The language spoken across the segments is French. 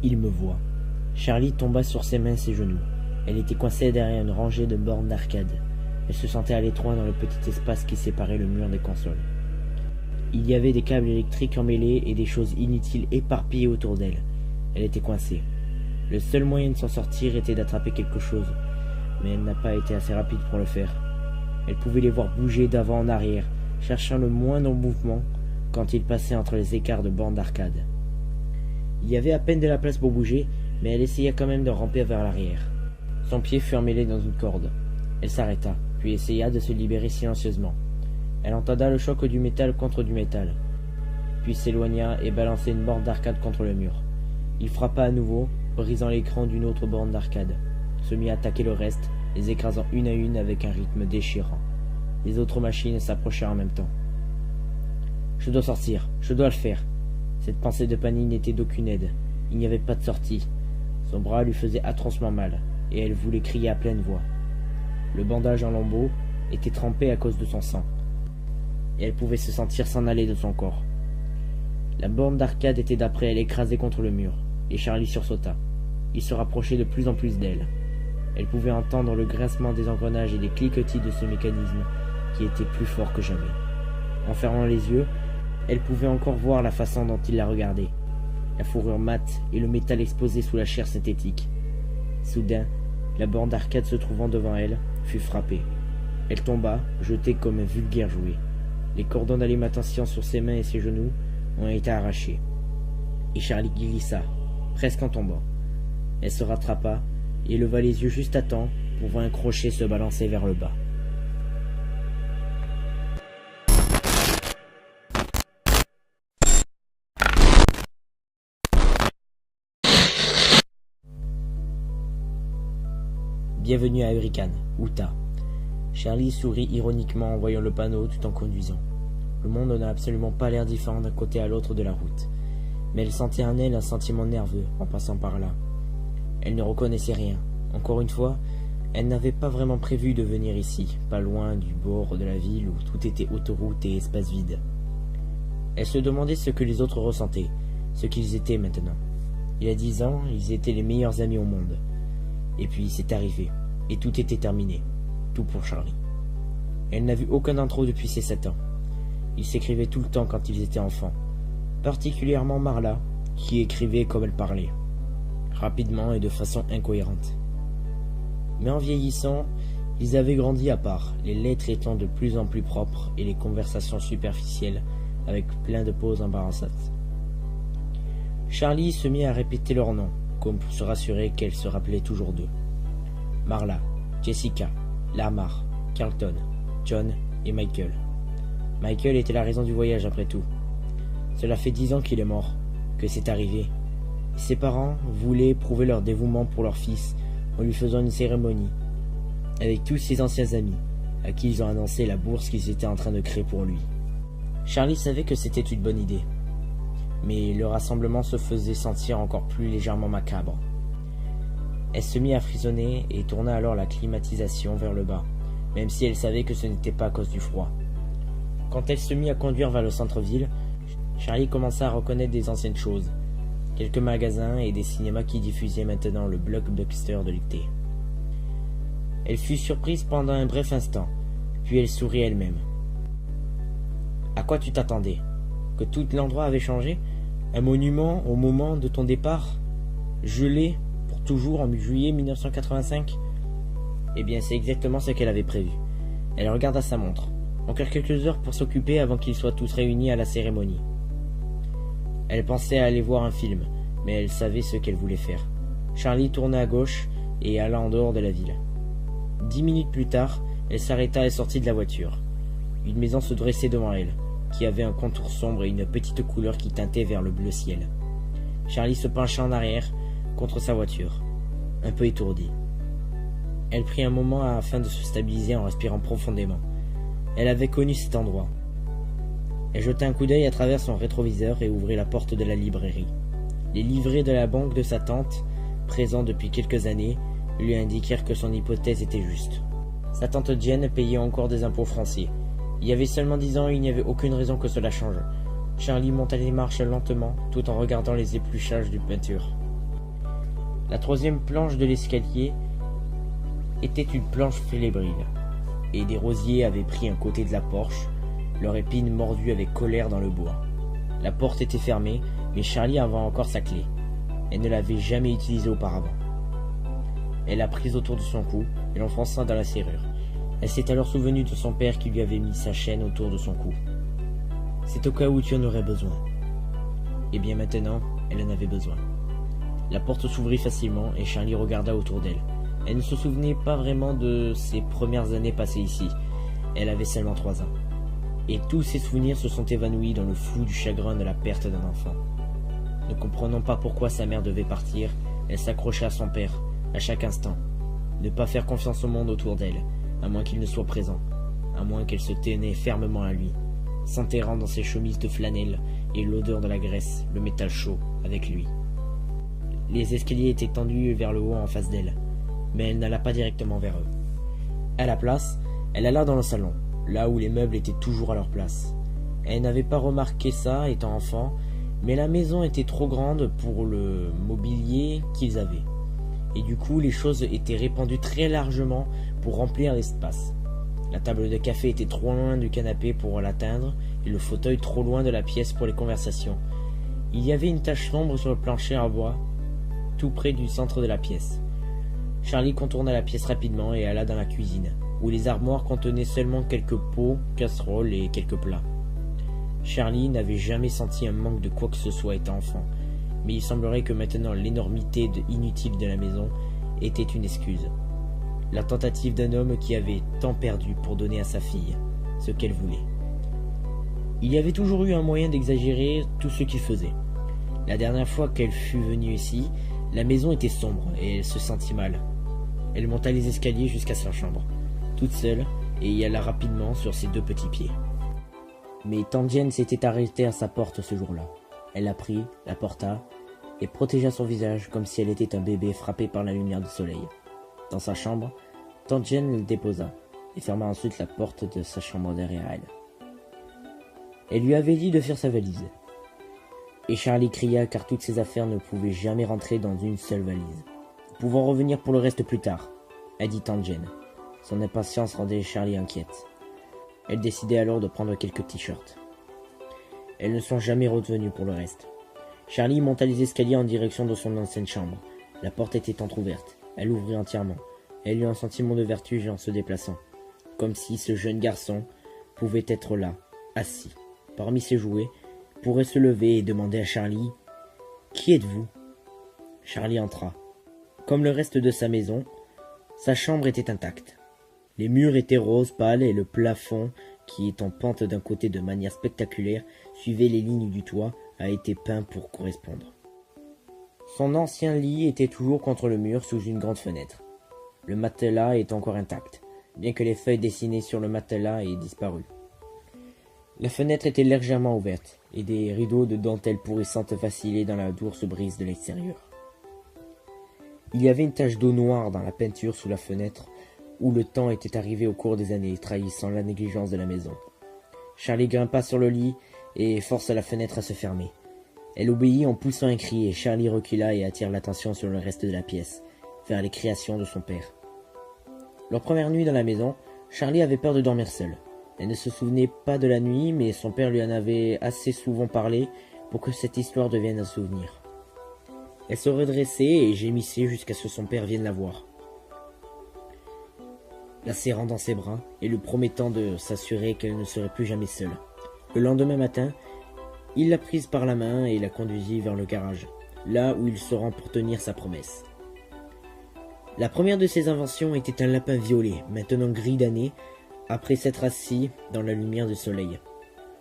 Il me voit. Charlie tomba sur ses mains et ses genoux. Elle était coincée derrière une rangée de bornes d'arcade. Elle se sentait à l'étroit dans le petit espace qui séparait le mur des consoles. Il y avait des câbles électriques emmêlés et des choses inutiles éparpillées autour d'elle. Elle était coincée. Le seul moyen de s'en sortir était d'attraper quelque chose, mais elle n'a pas été assez rapide pour le faire. Elle pouvait les voir bouger d'avant en arrière, cherchant le moindre mouvement quand ils passaient entre les écarts de bornes d'arcade. Il y avait à peine de la place pour bouger, mais elle essaya quand même de ramper vers l'arrière. Son pied fut emmêlé dans une corde. Elle s'arrêta, puis essaya de se libérer silencieusement. Elle entenda le choc du métal contre du métal, puis s'éloigna et balança une borne d'arcade contre le mur. Il frappa à nouveau, brisant l'écran d'une autre borne d'arcade, se mit à attaquer le reste, les écrasant une à une avec un rythme déchirant. Les autres machines s'approchèrent en même temps. « Je dois sortir, je dois le faire. » Cette pensée de panique n'était d'aucune aide. Il n'y avait pas de sortie. Son bras lui faisait atrocement mal, et elle voulait crier à pleine voix. Le bandage en lambeaux était trempé à cause de son sang, et elle pouvait se sentir s'en aller de son corps. La borne d'arcade était d'après elle écrasée contre le mur, et Charlie sursauta. Il se rapprochait de plus en plus d'elle. Elle pouvait entendre le grincement des engrenages et des cliquetis de ce mécanisme qui était plus fort que jamais. En fermant les yeux, elle pouvait encore voir la façon dont il la regardait. La fourrure mate et le métal exposé sous la chair synthétique. Soudain, la borne d'arcade se trouvant devant elle fut frappée. Elle tomba, jetée comme un vulgaire jouet. Les cordons d'alimentation sur ses mains et ses genoux ont été arrachés. Et Charlie glissa, presque en tombant. Elle se rattrapa et leva les yeux juste à temps pour voir un crochet se balancer vers le bas. Bienvenue à Hurricane, Utah. Charlie sourit ironiquement en voyant le panneau tout en conduisant. Le monde n'a absolument pas l'air différent d'un côté à l'autre de la route. Mais elle sentait en elle un sentiment nerveux en passant par là. Elle ne reconnaissait rien. Encore une fois, elle n'avait pas vraiment prévu de venir ici, pas loin du bord de la ville où tout était autoroute et espace vide. Elle se demandait ce que les autres ressentaient, ce qu'ils étaient maintenant. Il y a 10 ans, ils étaient les meilleurs amis au monde. Et puis c'est arrivé, et tout était terminé, tout pour Charlie. Elle n'a vu aucun d'entre eux depuis ses 7 ans. Ils s'écrivaient tout le temps quand ils étaient enfants, particulièrement Marla, qui écrivait comme elle parlait, rapidement et de façon incohérente. Mais en vieillissant, ils avaient grandi à part, les lettres étant de plus en plus propres et les conversations superficielles avec plein de pauses embarrassantes. Charlie se mit à répéter leurs noms, comme pour se rassurer qu'elle se rappelait toujours d'eux. Marla, Jessica, Lamar, Carlton, John et Michael. Michael était la raison du voyage après tout. Cela fait 10 ans qu'il est mort, que c'est arrivé. Ses parents voulaient prouver leur dévouement pour leur fils en lui faisant une cérémonie, avec tous ses anciens amis, à qui ils ont annoncé la bourse qu'ils étaient en train de créer pour lui. Charlie savait que c'était une bonne idée, mais le rassemblement se faisait sentir encore plus légèrement macabre. Elle se mit à frissonner et tourna alors la climatisation vers le bas, même si elle savait que ce n'était pas à cause du froid. Quand elle se mit à conduire vers le centre-ville, Charlie commença à reconnaître des anciennes choses, quelques magasins et des cinémas qui diffusaient maintenant le blockbuster de l'été. Elle fut surprise pendant un bref instant, puis elle sourit elle-même. À quoi tu t'attendais? Que tout l'endroit avait changé? Un monument au moment de ton départ? Gelé pour toujours en juillet 1985? Eh bien, c'est exactement ce qu'elle avait prévu. Elle regarda sa montre. Encore quelques heures pour s'occuper avant qu'ils soient tous réunis à la cérémonie. Elle pensait à aller voir un film, mais elle savait ce qu'elle voulait faire. Charlie tourna à gauche et alla en dehors de la ville. 10 minutes plus tard, elle s'arrêta et sortit de la voiture. Une maison se dressait devant elle, qui avait un contour sombre et une petite couleur qui teintait vers le bleu ciel. Charlie se pencha en arrière contre sa voiture, un peu étourdie. Elle prit un moment afin de se stabiliser en respirant profondément. Elle avait connu cet endroit. Elle jeta un coup d'œil à travers son rétroviseur et ouvrit la porte de la librairie. Les livrets de la banque de sa tante, présents depuis quelques années, lui indiquèrent que son hypothèse était juste. Sa tante Jane payait encore des impôts français. Il y avait seulement 10 ans et il n'y avait aucune raison que cela change. Charlie monta les marches lentement, tout en regardant les épluchages de peinture. La troisième planche de l'escalier était une planche félébrile, et des rosiers avaient pris un côté de la porche, leur épine mordue avec colère dans le bois. La porte était fermée, mais Charlie avait encore sa clé. Elle ne l'avait jamais utilisée auparavant. Elle la prise autour de son cou et l'enfonça dans la serrure. Elle s'est alors souvenue de son père qui lui avait mis sa chaîne autour de son cou. « C'est au cas où tu en aurais besoin. » Et bien maintenant, elle en avait besoin. La porte s'ouvrit facilement et Charlie regarda autour d'elle. Elle ne se souvenait pas vraiment de ses premières années passées ici. Elle avait seulement 3 ans. Et tous ses souvenirs se sont évanouis dans le flou du chagrin de la perte d'un enfant. Ne comprenant pas pourquoi sa mère devait partir, elle s'accrocha à son père, à chaque instant. Ne pas faire confiance au monde autour d'elle, à moins qu'il ne soit présent, à moins qu'elle se tenait fermement à lui, s'enterrant dans ses chemises de flanelle et l'odeur de la graisse, le métal chaud, avec lui. Les escaliers étaient tendus vers le haut en face d'elle, mais elle n'alla pas directement vers eux. À la place, elle alla dans le salon, là où les meubles étaient toujours à leur place. Elle n'avait pas remarqué ça étant enfant, mais la maison était trop grande pour le mobilier qu'ils avaient. Et du coup, les choses étaient répandues très largement pour remplir l'espace. La table de café était trop loin du canapé pour l'atteindre, et le fauteuil trop loin de la pièce pour les conversations. Il y avait une tache sombre sur le plancher à bois, tout près du centre de la pièce. Charlie contourna la pièce rapidement et alla dans la cuisine, où les armoires contenaient seulement quelques pots, casseroles et quelques plats. Charlie n'avait jamais senti un manque de quoi que ce soit étant enfant, mais il semblerait que maintenant l'énormité inutile de la maison était une excuse. La tentative d'un homme qui avait tant perdu pour donner à sa fille ce qu'elle voulait. Il y avait toujours eu un moyen d'exagérer tout ce qu'il faisait. La dernière fois qu'elle fut venue ici, la maison était sombre et elle se sentit mal. Elle monta les escaliers jusqu'à sa chambre, toute seule, et y alla rapidement sur ses 2 petits pieds. Mais tante Jane s'était arrêtée à sa porte ce jour-là. Elle la prit, la porta, et protégea son visage comme si elle était un bébé frappé par la lumière du soleil. Dans sa chambre, tante Jane le déposa, et ferma ensuite la porte de sa chambre derrière elle. Elle lui avait dit de faire sa valise. Et Charlie cria car toutes ses affaires ne pouvaient jamais rentrer dans une seule valise. « Nous pouvons revenir pour le reste plus tard », a dit tante Jane. Son impatience rendait Charlie inquiète. Elle décidait alors de prendre quelques t-shirts. Elles ne sont jamais revenues pour le reste. Charlie monta les escaliers en direction de son ancienne chambre. La porte était entr'ouverte. Elle l'ouvrit entièrement. Elle eut un sentiment de vertige en se déplaçant, comme si ce jeune garçon pouvait être là, assis, parmi ses jouets, pourrait se lever et demander à Charlie « Qui êtes-vous » Charlie entra. Comme le reste de sa maison, sa chambre était intacte. Les murs étaient roses pâles et le plafond, qui est en pente d'un côté de manière spectaculaire, suivait les lignes du toit, a été peint pour correspondre. Son ancien lit était toujours contre le mur sous une grande fenêtre. Le matelas est encore intact, bien que les feuilles dessinées sur le matelas aient disparu. La fenêtre était légèrement ouverte, et des rideaux de dentelle pourrissante vacillaient dans la douce brise de l'extérieur. Il y avait une tache d'eau noire dans la peinture sous la fenêtre, où le temps était arrivé au cours des années, trahissant la négligence de la maison. Charlie grimpa sur le lit et força la fenêtre à se fermer. Elle obéit en poussant un cri et Charlie recula et attira l'attention sur le reste de la pièce, vers les créations de son père. Leur première nuit dans la maison, Charlie avait peur de dormir seule. Elle ne se souvenait pas de la nuit, mais son père lui en avait assez souvent parlé pour que cette histoire devienne un souvenir. Elle se redressait et gémissait jusqu'à ce que son père vienne la voir, la serrant dans ses bras et lui promettant de s'assurer qu'elle ne serait plus jamais seule. Le lendemain matin, il la prit par la main et la conduisit vers le garage, là où il se rend pour tenir sa promesse. La première de ses inventions était un lapin violet, maintenant gris d'années, après s'être assis dans la lumière du soleil.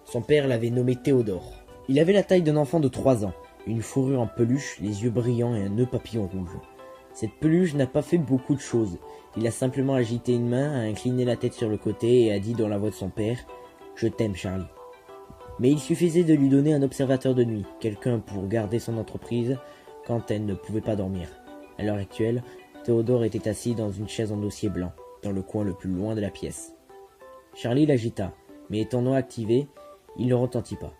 Son père l'avait nommé Théodore. Il avait la taille d'un enfant de 3 ans, une fourrure en peluche, les yeux brillants et un nœud papillon rouge. Cette peluche n'a pas fait beaucoup de choses. Il a simplement agité une main, a incliné la tête sur le côté et a dit dans la voix de son père « Je t'aime, Charlie ». Mais il suffisait de lui donner un observateur de nuit, quelqu'un pour garder son entreprise quand elle ne pouvait pas dormir. À l'heure actuelle, Théodore était assis dans une chaise en dossier blanc, dans le coin le plus loin de la pièce. Charlie l'agita, mais étant non activé, il ne retentit pas.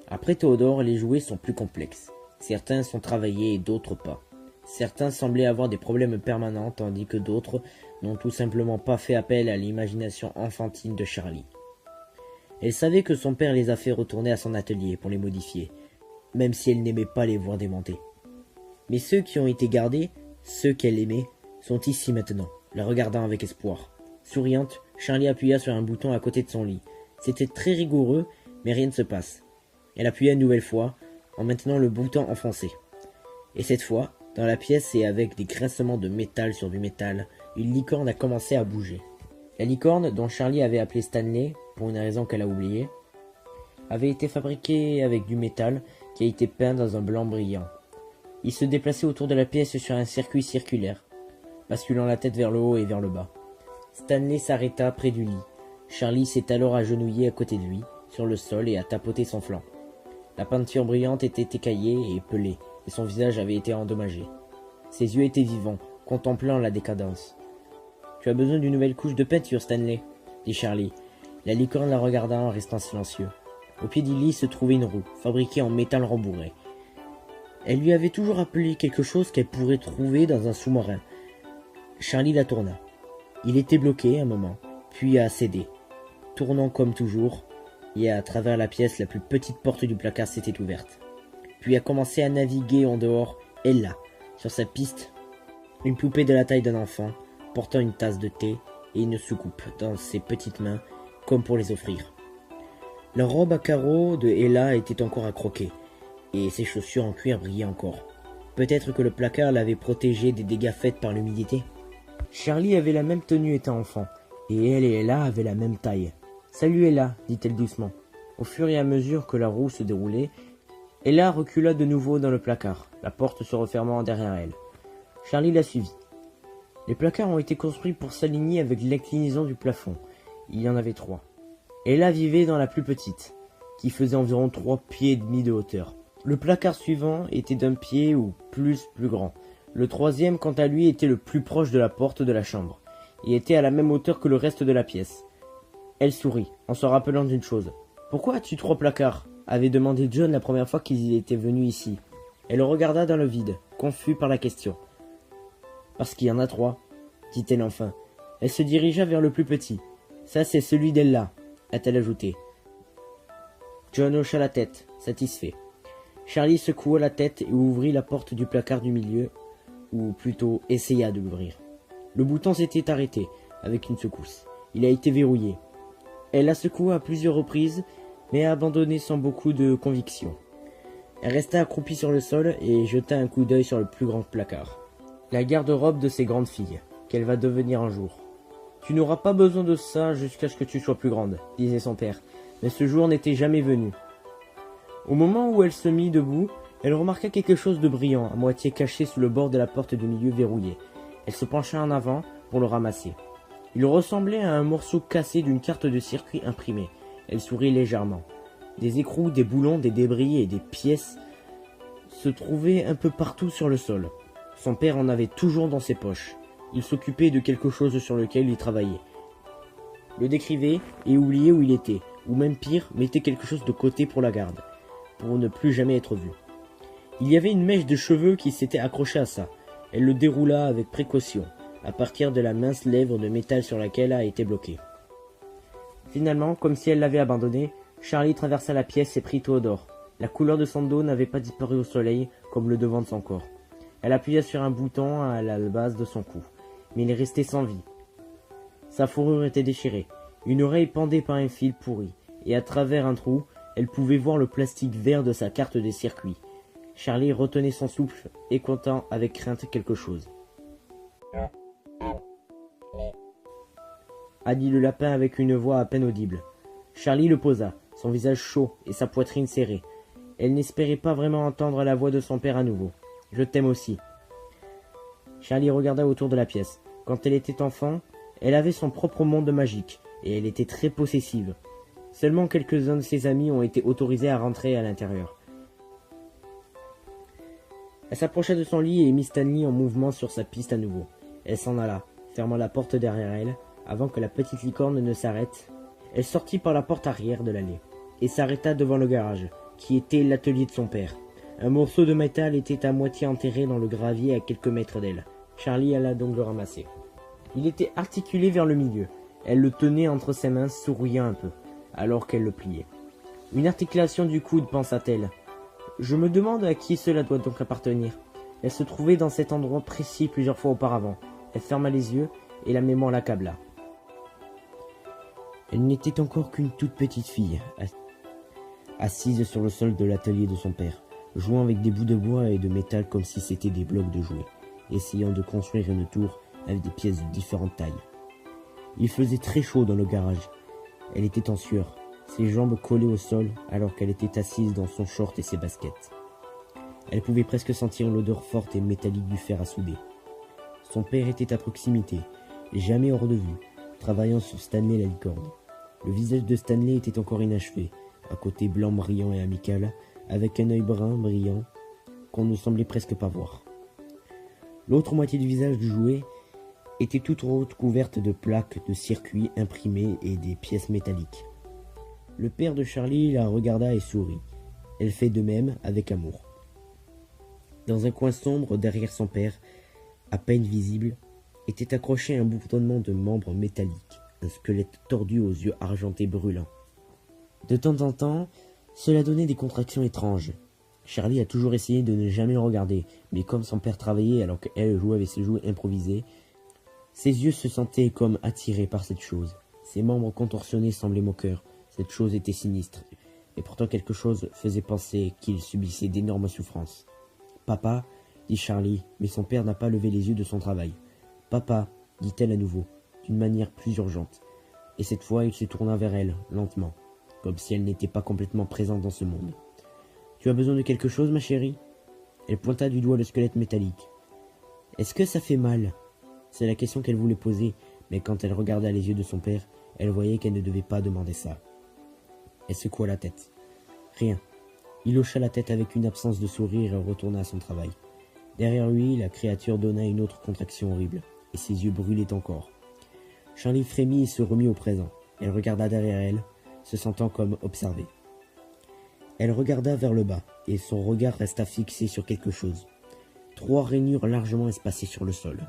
Après Théodore, les jouets sont plus complexes. Certains sont travaillés et d'autres pas. Certains semblaient avoir des problèmes permanents, tandis que d'autres n'ont tout simplement pas fait appel à l'imagination enfantine de Charlie. Elle savait que son père les a fait retourner à son atelier pour les modifier, même si elle n'aimait pas les voir démonter. Mais ceux qui ont été gardés, ceux qu'elle aimait, sont ici maintenant, la regardant avec espoir. Souriante, Charlie appuya sur un bouton à côté de son lit. C'était très rigoureux, mais rien ne se passe. Elle appuya une nouvelle fois, en maintenant le bouton enfoncé. Et cette fois, dans la pièce et avec des grincements de métal sur du métal, une licorne a commencé à bouger. La licorne, dont Charlie avait appelé Stanley, pour une raison qu'elle a oubliée, avait été fabriquée avec du métal qui a été peint dans un blanc brillant. Il se déplaçait autour de la pièce sur un circuit circulaire, basculant la tête vers le haut et vers le bas. Stanley s'arrêta près du lit. Charlie s'est alors agenouillé à côté de lui, sur le sol, et a tapoté son flanc. La peinture brillante était écaillée et pelée, et son visage avait été endommagé. Ses yeux étaient vivants, contemplant la décadence. « Tu as besoin d'une nouvelle couche de peinture, Stanley ?» dit Charlie. La licorne la regarda en restant silencieux. Au pied du lit se trouvait une roue, fabriquée en métal rembourré. Elle lui avait toujours rappelé quelque chose qu'elle pourrait trouver dans un sous-marin. Charlie la tourna. Il était bloqué un moment, puis a cédé. Tournant comme toujours, et à travers la pièce, la plus petite porte du placard s'était ouverte. Puis a commencé à naviguer en dehors, elle là, sur sa piste, une poupée de la taille d'un enfant, portant une tasse de thé et une soucoupe dans ses petites mains, comme pour les offrir. La robe à carreaux de Ella était encore à croquer, et ses chaussures en cuir brillaient encore. Peut-être que le placard l'avait protégée des dégâts faits par l'humidité. Charlie avait la même tenue étant enfant, et elle et Ella avaient la même taille. « Salut Ella » dit-elle doucement. Au fur et à mesure que la roue se déroulait, Ella recula de nouveau dans le placard, la porte se refermant derrière elle. Charlie la suivit. Les placards ont été construits pour s'aligner avec l'inclinaison du plafond. Il y en avait 3. Ella vivait dans la plus petite, qui faisait environ 3 pieds et demi de hauteur. Le placard suivant était d'un pied ou plus grand. Le troisième, quant à lui, était le plus proche de la porte de la chambre, et était à la même hauteur que le reste de la pièce. Elle sourit, en se rappelant d'une chose. « Pourquoi as-tu 3 placards ?» avait demandé John la première fois qu'ils étaient venus ici. Elle le regarda dans le vide, confus par la question. « Parce qu'il y en a 3, dit-elle enfin. Elle se dirigea vers le plus petit. « Ça, c'est celui d'Ella, a-t-elle ajouté. John hocha la tête, satisfait. Charlie secoua la tête et ouvrit la porte du placard du milieu, ou plutôt essaya de l'ouvrir. Le bouton s'était arrêté, avec une secousse. Il a été verrouillé. Elle la secoua à plusieurs reprises, mais a abandonné sans beaucoup de conviction. Elle resta accroupie sur le sol et jeta un coup d'œil sur le plus grand placard. La garde-robe de ses grandes filles, qu'elle va devenir un jour. « Tu n'auras pas besoin de ça jusqu'à ce que tu sois plus grande, » disait son père, mais ce jour n'était jamais venu. Au moment où elle se mit debout, elle remarqua quelque chose de brillant, à moitié caché sous le bord de la porte du milieu verrouillée. Elle se pencha en avant pour le ramasser. Il ressemblait à un morceau cassé d'une carte de circuit imprimée. Elle sourit légèrement. Des écrous, des boulons, des débris et des pièces se trouvaient un peu partout sur le sol. Son père en avait toujours dans ses poches. Il s'occupait de quelque chose sur lequel il travaillait. Le décrivait et oubliait où il était, ou même pire, mettait quelque chose de côté pour la garde, pour ne plus jamais être vu. Il y avait une mèche de cheveux qui s'était accrochée à ça. Elle le déroula avec précaution, à partir de la mince lèvre de métal sur laquelle a été bloquée. Finalement, comme si elle l'avait abandonné, Charlie traversa la pièce et prit Théodore. La couleur de son dos n'avait pas disparu au soleil, comme le devant de son corps. Elle appuya sur un bouton à la base de son cou, mais il restait sans vie. Sa fourrure était déchirée, une oreille pendait par un fil pourri, et à travers un trou, elle pouvait voir le plastique vert de sa carte des circuits. Charlie retenait son souffle, écoutant avec crainte quelque chose. A dit le lapin avec une voix à peine audible. Charlie le posa, son visage chaud et sa poitrine serrée. Elle n'espérait pas vraiment entendre la voix de son père à nouveau. « Je t'aime aussi. » Charlie regarda autour de la pièce. Quand elle était enfant, elle avait son propre monde magique, et elle était très possessive. Seulement quelques-uns de ses amis ont été autorisés à rentrer à l'intérieur. Elle s'approcha de son lit et mit Stanley en mouvement sur sa piste à nouveau. Elle s'en alla, fermant la porte derrière elle, avant que la petite licorne ne s'arrête. Elle sortit par la porte arrière de l'allée, et s'arrêta devant le garage, qui était l'atelier de son père. Un morceau de métal était à moitié enterré dans le gravier à quelques mètres d'elle. Charlie alla donc le ramasser. Il était articulé vers le milieu. Elle le tenait entre ses mains, souriant un peu, alors qu'elle le pliait. Une articulation du coude, pensa-t-elle. Je me demande à qui cela doit donc appartenir. Elle se trouvait dans cet endroit précis plusieurs fois auparavant. Elle ferma les yeux et la mémoire l'accabla. Elle n'était encore qu'une toute petite fille, assise sur le sol de l'atelier de son père, jouant avec des bouts de bois et de métal comme si c'était des blocs de jouets, essayant de construire une tour avec des pièces de différentes tailles. Il faisait très chaud dans le garage. Elle était en sueur, ses jambes collées au sol alors qu'elle était assise dans son short et ses baskets. Elle pouvait presque sentir l'odeur forte et métallique du fer à souder. Son père était à proximité, jamais hors de vue, travaillant sur Stanley la licorne. Le visage de Stanley était encore inachevé, à côté blanc brillant et amical, avec un œil brun brillant qu'on ne semblait presque pas voir. L'autre moitié du visage du jouet était toute couverte de plaques de circuits imprimés et des pièces métalliques. Le père de Charlie la regarda et sourit. Elle fait de même avec amour. Dans un coin sombre derrière son père, à peine visible, était accroché un bourdonnement de membres métalliques, un squelette tordu aux yeux argentés brûlants. De temps en temps, cela donnait des contractions étranges. Charlie a toujours essayé de ne jamais le regarder, mais comme son père travaillait alors qu'elle jouait avec ses jouets improvisés, ses yeux se sentaient comme attirés par cette chose. Ses membres contorsionnés semblaient moqueurs. Cette chose était sinistre, et pourtant quelque chose faisait penser qu'il subissait d'énormes souffrances. « Papa » dit Charlie, mais son père n'a pas levé les yeux de son travail. « Papa » dit-elle à nouveau, d'une manière plus urgente, et cette fois il se tourna vers elle, lentement, comme si elle n'était pas complètement présente dans ce monde. « Tu as besoin de quelque chose, ma chérie ?» Elle pointa du doigt le squelette métallique. « Est-ce que ça fait mal ?» C'est la question qu'elle voulait poser, mais quand elle regarda les yeux de son père, elle voyait qu'elle ne devait pas demander ça. Elle secoua la tête. Rien. Il hocha la tête avec une absence de sourire et retourna à son travail. Derrière lui, la créature donna une autre contraction horrible, et ses yeux brûlaient encore. Charlie frémit et se remit au présent. Elle regarda derrière elle, se sentant comme observée. Elle regarda vers le bas, et son regard resta fixé sur quelque chose. 3 rainures largement espacées sur le sol.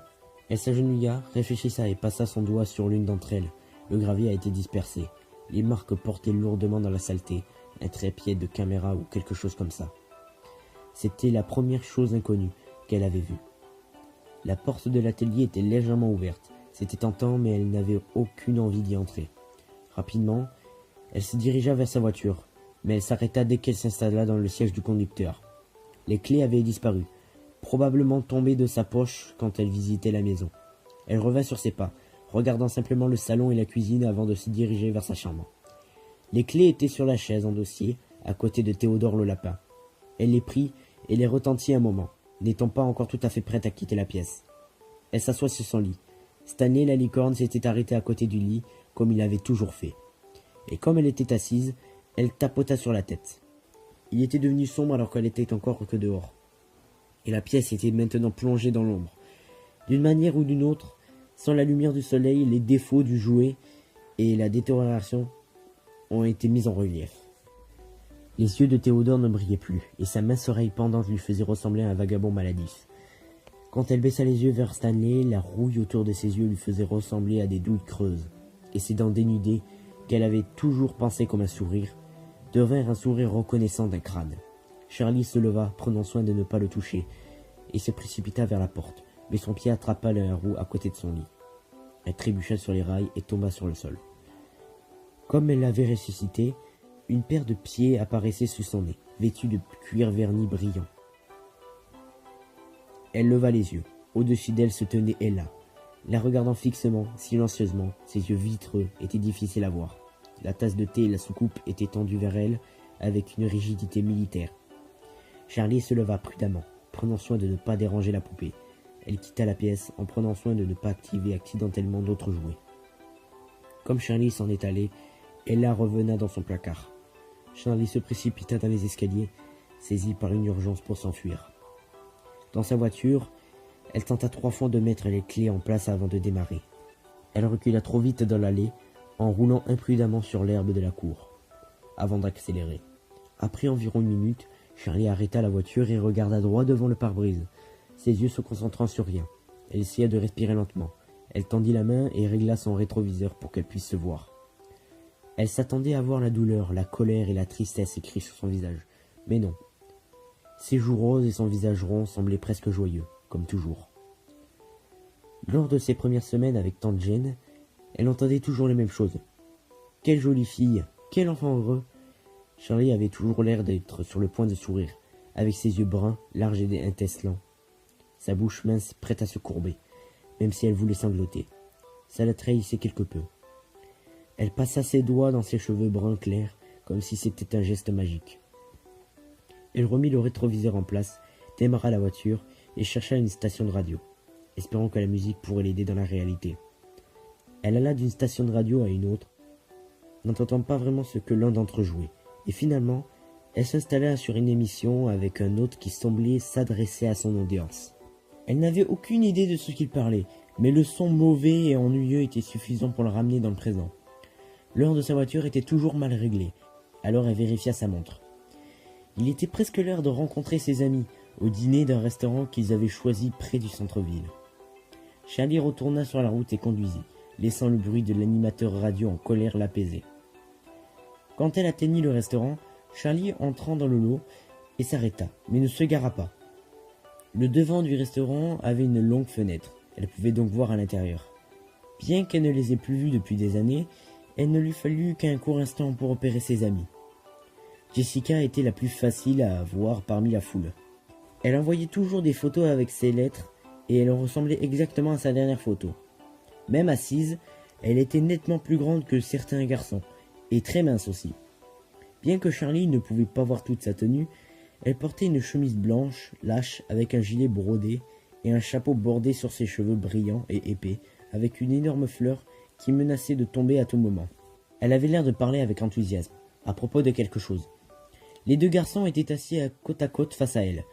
Elle s'agenouilla, réfléchissa et passa son doigt sur l'une d'entre elles. Le gravier a été dispersé. Les marques portaient lourdement dans la saleté, un trépied de caméra ou quelque chose comme ça. C'était la première chose inconnue qu'elle avait vue. La porte de l'atelier était légèrement ouverte. C'était tentant, mais elle n'avait aucune envie d'y entrer. Rapidement, elle se dirigea vers sa voiture, mais elle s'arrêta dès qu'elle s'installa dans le siège du conducteur. Les clés avaient disparu, probablement tombées de sa poche quand elle visitait la maison. Elle revint sur ses pas, regardant simplement le salon et la cuisine avant de se diriger vers sa chambre. Les clés étaient sur la chaise en dossier, à côté de Théodore le lapin. Elle les prit et les retentit un moment, n'étant pas encore tout à fait prête à quitter la pièce. Elle s'assoit sur son lit. Stanley la licorne s'était arrêté à côté du lit, comme il avait toujours fait. Et comme elle était assise, elle tapota sur la tête. Il était devenu sombre alors qu'elle était encore que dehors. Et la pièce était maintenant plongée dans l'ombre. D'une manière ou d'une autre, sans la lumière du soleil, les défauts du jouet et la détérioration ont été mis en relief. Les yeux de Théodore ne brillaient plus, et sa mince oreille pendante lui faisait ressembler à un vagabond maladif. Quand elle baissa les yeux vers Stanley, la rouille autour de ses yeux lui faisait ressembler à des douilles creuses, et ses dents dénudées, qu'elle avait toujours pensées comme un sourire, devinrent un sourire reconnaissant d'un crâne. Charlie se leva, prenant soin de ne pas le toucher, et se précipita vers la porte, mais son pied attrapa la roue à côté de son lit. Elle trébucha sur les rails et tomba sur le sol. Comme elle l'avait ressuscité, une paire de pieds apparaissait sous son nez, vêtue de cuir verni brillant. Elle leva les yeux. Au-dessus d'elle se tenait Ella. La regardant fixement, silencieusement, ses yeux vitreux étaient difficiles à voir. La tasse de thé et la soucoupe étaient tendues vers elle avec une rigidité militaire. Charlie se leva prudemment, prenant soin de ne pas déranger la poupée. Elle quitta la pièce en prenant soin de ne pas activer accidentellement d'autres jouets. Comme Charlie s'en est allé, Ella revena dans son placard. Charlie se précipita dans les escaliers, saisi par une urgence pour s'enfuir. Dans sa voiture, elle tenta 3 fois de mettre les clés en place avant de démarrer. Elle recula trop vite dans l'allée, en roulant imprudemment sur l'herbe de la cour, avant d'accélérer. Après environ 1 minute, Charlie arrêta la voiture et regarda droit devant le pare-brise, ses yeux se concentrant sur rien. Elle essaya de respirer lentement. Elle tendit la main et régla son rétroviseur pour qu'elle puisse se voir. Elle s'attendait à voir la douleur, la colère et la tristesse écrits sur son visage. Mais non. Ses joues roses et son visage rond semblaient presque joyeux, comme toujours. Lors de ses premières semaines avec tante Jane, elle entendait toujours les mêmes choses. Quelle jolie fille, quel enfant heureux. Charlie avait toujours l'air d'être sur le point de sourire, avec ses yeux bruns, larges et étincelants. Sa bouche mince prête à se courber, même si elle voulait sangloter. Ça la trahissait quelque peu. Elle passa ses doigts dans ses cheveux bruns clairs, comme si c'était un geste magique. Elle remit le rétroviseur en place, démarra la voiture et chercha une station de radio, espérant que la musique pourrait l'aider dans la réalité. Elle alla d'une station de radio à une autre, n'entendant pas vraiment ce que l'un d'entre eux jouait, et finalement, elle s'installa sur une émission avec un hôte qui semblait s'adresser à son audience. Elle n'avait aucune idée de ce qu'il parlait, mais le son mauvais et ennuyeux était suffisant pour le ramener dans le présent. L'heure de sa voiture était toujours mal réglée, alors elle vérifia sa montre. Il était presque l'heure de rencontrer ses amis, au dîner d'un restaurant qu'ils avaient choisi près du centre-ville. Charlie retourna sur la route et conduisit, laissant le bruit de l'animateur radio en colère l'apaiser. Quand elle atteignit le restaurant, Charlie entra dans le lot et s'arrêta, mais ne se gara pas. Le devant du restaurant avait une longue fenêtre, elle pouvait donc voir à l'intérieur. Bien qu'elle ne les ait plus vus depuis des années, elle ne lui fallut qu'un court instant pour repérer ses amis. Jessica était la plus facile à voir parmi la foule. Elle envoyait toujours des photos avec ses lettres et elle ressemblait exactement à sa dernière photo. Même assise, elle était nettement plus grande que certains garçons, et très mince aussi. Bien que Charlie ne pouvait pas voir toute sa tenue, elle portait une chemise blanche, lâche, avec un gilet brodé et un chapeau bordé sur ses cheveux brillants et épais, avec une énorme fleur qui menaçait de tomber à tout moment. Elle avait l'air de parler avec enthousiasme, à propos de quelque chose. Les 2 garçons étaient assis côte à côte face à elle.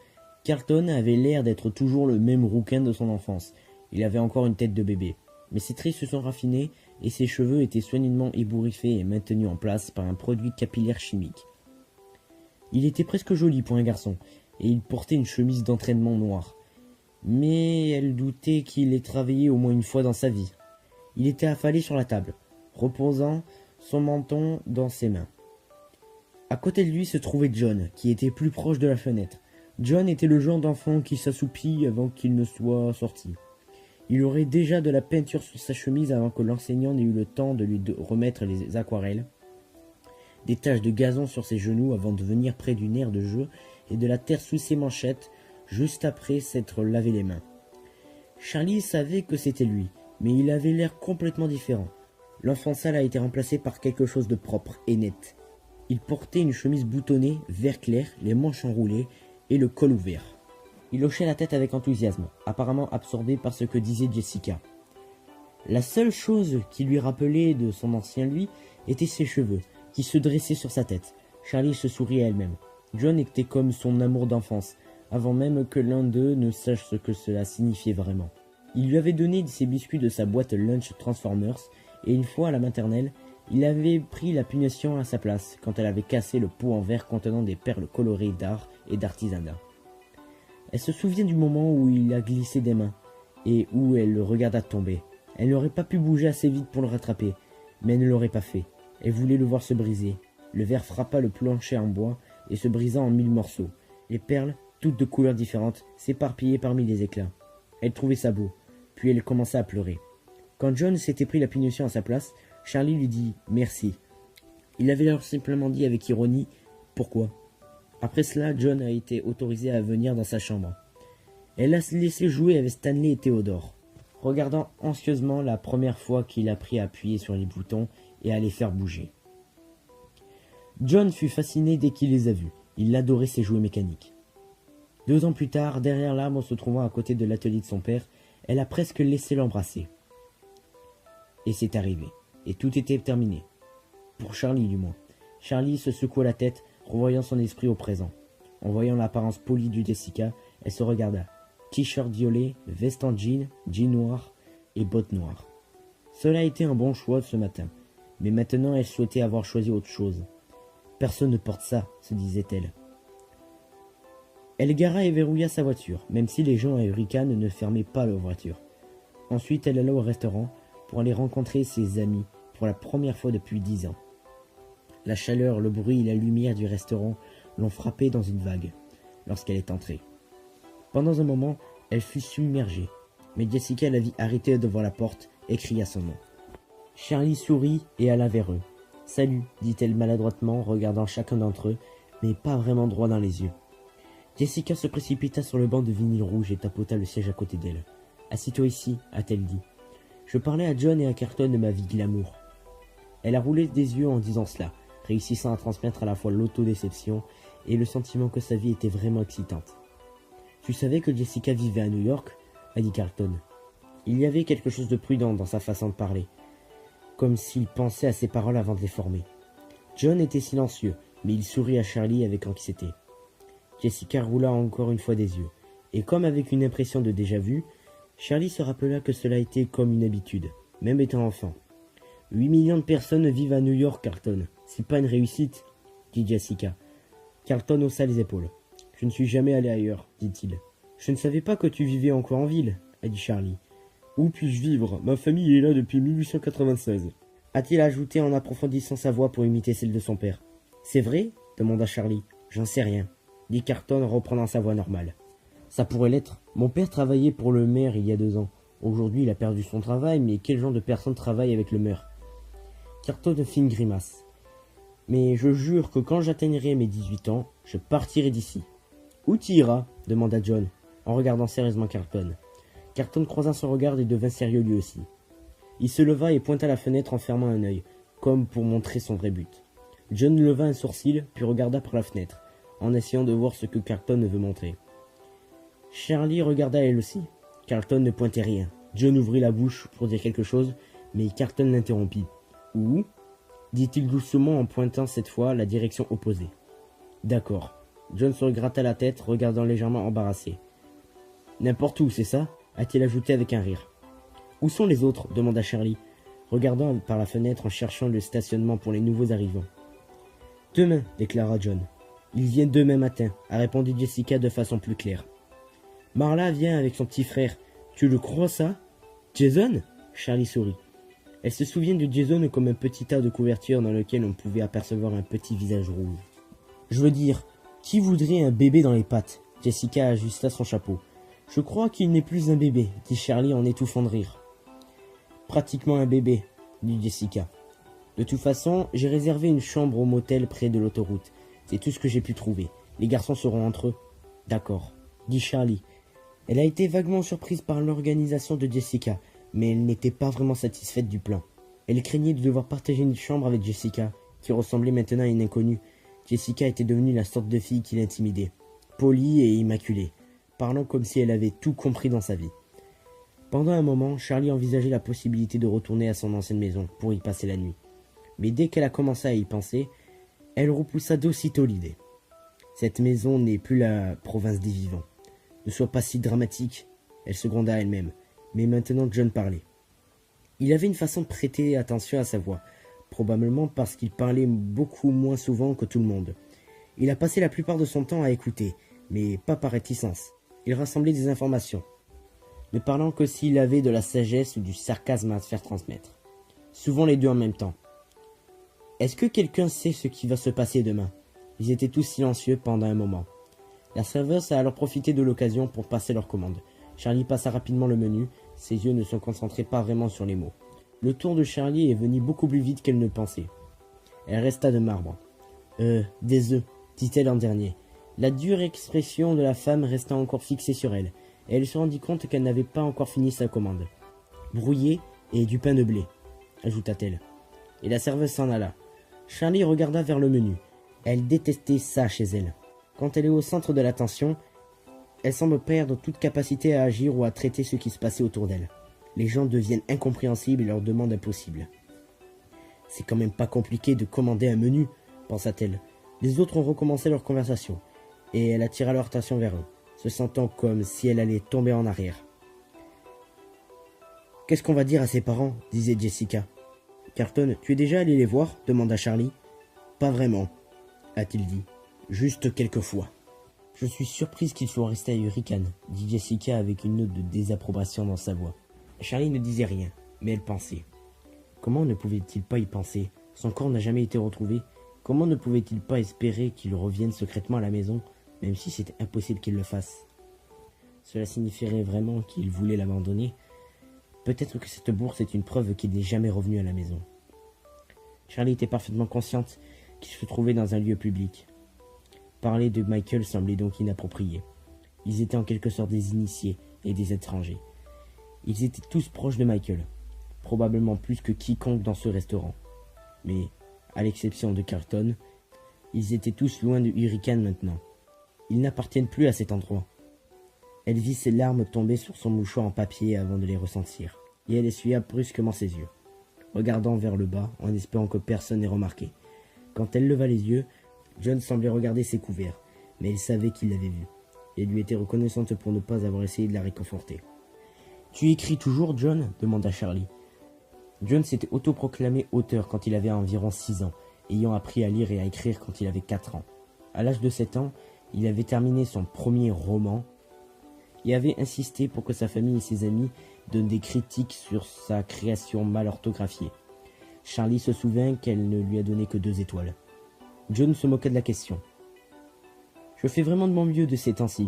Carlton avait l'air d'être toujours le même rouquin de son enfance. Il avait encore une tête de bébé. Mais ses traits se sont raffinés et ses cheveux étaient soigneusement ébouriffés et maintenus en place par un produit capillaire chimique. Il était presque joli pour un garçon, et il portait une chemise d'entraînement noire. Mais elle doutait qu'il ait travaillé au moins une fois dans sa vie. Il était affalé sur la table, reposant son menton dans ses mains. À côté de lui se trouvait John, qui était plus proche de la fenêtre. John était le genre d'enfant qui s'assoupit avant qu'il ne soit sorti. Il aurait déjà de la peinture sur sa chemise avant que l'enseignant n'ait eu le temps de lui remettre les aquarelles, des taches de gazon sur ses genoux avant de venir près d'une aire de jeu et de la terre sous ses manchettes juste après s'être lavé les mains. Charlie savait que c'était lui, mais il avait l'air complètement différent. L'enfant sale a été remplacé par quelque chose de propre et net. Il portait une chemise boutonnée, vert clair, les manches enroulées et le col ouvert. Il hochait la tête avec enthousiasme, apparemment absorbé par ce que disait Jessica. La seule chose qui lui rappelait de son ancien lui était ses cheveux, qui se dressaient sur sa tête. Charlie se sourit à elle-même. John était comme son amour d'enfance, avant même que l'un d'eux ne sache ce que cela signifiait vraiment. Il lui avait donné ses biscuits de sa boîte Lunch Transformers, et une fois à la maternelle, il avait pris la punition à sa place, quand elle avait cassé le pot en verre contenant des perles colorées d'art et d'artisanat. Elle se souvient du moment où il a glissé des mains, et où elle le regarda tomber. Elle n'aurait pas pu bouger assez vite pour le rattraper, mais elle ne l'aurait pas fait. Elle voulait le voir se briser. Le verre frappa le plancher en bois et se brisa en 1000 morceaux. Les perles, toutes de couleurs différentes, s'éparpillaient parmi les éclats. Elle trouvait ça beau, puis elle commença à pleurer. Quand John s'était pris la punition à sa place, Charlie lui dit « merci ». Il avait alors simplement dit avec ironie « pourquoi ». Après cela, John a été autorisé à venir dans sa chambre. Elle l'a laissé jouer avec Stanley et Théodore, regardant anxieusement la première fois qu'il apprit à appuyer sur les boutons et à les faire bouger. John fut fasciné dès qu'il les a vus. Il adorait ses jouets mécaniques. 2 ans plus tard, derrière l'arbre se trouvant à côté de l'atelier de son père, elle a presque laissé l'embrasser. Et c'est arrivé. Et tout était terminé. Pour Charlie du moins. Charlie se secoua la tête, revoyant son esprit au présent. En voyant l'apparence polie de Jessica, elle se regarda. T-shirt violet, veste en jean, jean noir et bottes noires. Cela a été un bon choix ce matin, mais maintenant elle souhaitait avoir choisi autre chose. Personne ne porte ça, se disait-elle. Elle gara et verrouilla sa voiture, même si les gens à Hurricane ne fermaient pas leur voiture. Ensuite, elle alla au restaurant pour aller rencontrer ses amis pour la première fois depuis 10 ans. La chaleur, le bruit et la lumière du restaurant l'ont frappée dans une vague lorsqu'elle est entrée. Pendant un moment, elle fut submergée, mais Jessica la vit arrêter devant la porte et cria son nom. Charlie sourit et alla vers eux. « Salut », dit-elle maladroitement, regardant chacun d'entre eux, mais pas vraiment droit dans les yeux. Jessica se précipita sur le banc de vinyle rouge et tapota le siège à côté d'elle. « Assis-toi ici », a-t-elle dit. « Je parlais à John et à Carlton de ma vie glamour. » Elle a roulé des yeux en disant cela, réussissant à transmettre à la fois l'autodéception et le sentiment que sa vie était vraiment excitante. « Tu savais que Jessica vivait à New York ?» a dit Carlton. Il y avait quelque chose de prudent dans sa façon de parler, comme s'il pensait à ses paroles avant de les former. John était silencieux, mais il sourit à Charlie avec anxiété. Jessica roula encore une fois des yeux, et comme avec une impression de déjà-vu, Charlie se rappela que cela était comme une habitude, même étant enfant. 8 millions de personnes vivent à New York, Carlton. C'est pas une réussite, dit Jessica. Carlton haussa les épaules. Je ne suis jamais allé ailleurs, dit-il. Je ne savais pas que tu vivais encore en ville, a dit Charlie. Où puis-je vivre? Ma famille est là depuis 1896. A-t-il ajouté en approfondissant sa voix pour imiter celle de son père. C'est vrai? Demanda Charlie. J'en sais rien, dit Carlton en reprenant sa voix normale. Ça pourrait l'être. Mon père travaillait pour le maire il y a 2 ans. Aujourd'hui, il a perdu son travail, mais quel genre de personne travaille avec le maire? Carlton fit une grimace. Mais je jure que quand j'atteindrai mes 18 ans, je partirai d'ici. Où tu iras? Demanda John, en regardant sérieusement Carlton. Carlton croisa son regard et devint sérieux lui aussi. Il se leva et pointa la fenêtre en fermant un œil, comme pour montrer son vrai but. John leva un sourcil, puis regarda par la fenêtre, en essayant de voir ce que Carlton veut montrer. Charlie regarda elle aussi. Carlton ne pointait rien. John ouvrit la bouche pour dire quelque chose, mais Carlton l'interrompit. « Où ?» dit-il doucement en pointant cette fois la direction opposée. « D'accord. » John se gratta la tête, regardant légèrement embarrassé. « N'importe où, c'est ça ?» a-t-il ajouté avec un rire. « Où sont les autres ?» demanda Charlie, regardant par la fenêtre en cherchant le stationnement pour les nouveaux arrivants. « Demain, déclara John. « Ils viennent demain matin, a répondu Jessica de façon plus claire. « Marla vient avec son petit frère. Tu le crois ça ?»« Jason ?» Charlie sourit. Elle se souvient de Jason comme un petit tas de couverture dans lequel on pouvait apercevoir un petit visage rouge. « Je veux dire, qui voudrait un bébé dans les pattes ?» Jessica ajusta son chapeau. « Je crois qu'il n'est plus un bébé, dit Charlie en étouffant de rire. « Pratiquement un bébé, dit Jessica. De toute façon, j'ai réservé une chambre au motel près de l'autoroute. C'est tout ce que j'ai pu trouver. Les garçons seront entre eux. »« D'accord, dit Charlie. Elle a été vaguement surprise par l'organisation de Jessica, mais elle n'était pas vraiment satisfaite du plan. Elle craignait de devoir partager une chambre avec Jessica, qui ressemblait maintenant à une inconnue. Jessica était devenue la sorte de fille qui l'intimidait, polie et immaculée, parlant comme si elle avait tout compris dans sa vie. Pendant un moment, Charlie envisageait la possibilité de retourner à son ancienne maison pour y passer la nuit. Mais dès qu'elle a commencé à y penser, elle repoussa d'aussitôt l'idée. Cette maison n'est plus la province des vivants. Ne sois pas si dramatique, elle se gronda elle-même, mais maintenant John parlait. Il avait une façon de prêter attention à sa voix, probablement parce qu'il parlait beaucoup moins souvent que tout le monde. Il a passé la plupart de son temps à écouter, mais pas par réticence. Il rassemblait des informations, ne parlant que s'il avait de la sagesse ou du sarcasme à se faire transmettre. Souvent les deux en même temps. Est-ce que quelqu'un sait ce qui va se passer demain? Ils étaient tous silencieux pendant un moment. La serveuse a alors profité de l'occasion pour passer leur commande. Charlie passa rapidement le menu, ses yeux ne se concentraient pas vraiment sur les mots. Le tour de Charlie est venu beaucoup plus vite qu'elle ne pensait. Elle resta de marbre. Des œufs, dit-elle en dernier. La dure expression de la femme resta encore fixée sur elle, et elle se rendit compte qu'elle n'avait pas encore fini sa commande. Brouillé et du pain de blé, ajouta-t-elle. Et la serveuse s'en alla. Charlie regarda vers le menu. Elle détestait ça chez elle. Quand elle est au centre de l'attention, elle semble perdre toute capacité à agir ou à traiter ce qui se passait autour d'elle. Les gens deviennent incompréhensibles et leurs demandes impossibles. C'est quand même pas compliqué de commander un menu, pensa-t-elle. Les autres ont recommencé leur conversation, et elle attira leur attention vers eux, se sentant comme si elle allait tomber en arrière. « Qu'est-ce qu'on va dire à ses parents ?» disait Jessica. « Carlton, tu es déjà allé les voir ?» demanda Charlie. « Pas vraiment, a-t-il dit. Juste quelques fois. »« Je suis surprise qu'ils soient restés à Hurricane, » dit Jessica avec une note de désapprobation dans sa voix. Charlie ne disait rien, mais elle pensait. Comment ne pouvait-il pas y penser? Son corps n'a jamais été retrouvé. Comment ne pouvait-il pas espérer qu'il revienne secrètement à la maison, même si c'était impossible qu'il le fasse? Cela signifierait vraiment qu'il voulait l'abandonner. Peut-être que cette bourse est une preuve qu'il n'est jamais revenu à la maison. Charlie était parfaitement consciente qu'il se trouvait dans un lieu public. Parler de Michael semblait donc inapproprié. Ils étaient en quelque sorte des initiés et des étrangers. Ils étaient tous proches de Michael, probablement plus que quiconque dans ce restaurant. Mais, à l'exception de Carlton, ils étaient tous loin de Hurricane maintenant. Ils n'appartiennent plus à cet endroit. Elle vit ses larmes tomber sur son mouchoir en papier avant de les ressentir, et elle essuya brusquement ses yeux, regardant vers le bas en espérant que personne n'ait remarqué. Quand elle leva les yeux, John semblait regarder ses couverts, mais elle savait qu'il l'avait vu, et lui était reconnaissante pour ne pas avoir essayé de la réconforter. « Tu écris toujours, John ?» demanda Charlie. John s'était autoproclamé auteur quand il avait environ 6 ans, ayant appris à lire et à écrire quand il avait 4 ans. À l'âge de 7 ans, il avait terminé son premier roman et avait insisté pour que sa famille et ses amis donnent des critiques sur sa création mal orthographiée. Charlie se souvint qu'elle ne lui a donné que 2 étoiles. John se moqua de la question. « Je fais vraiment de mon mieux de ces temps-ci, »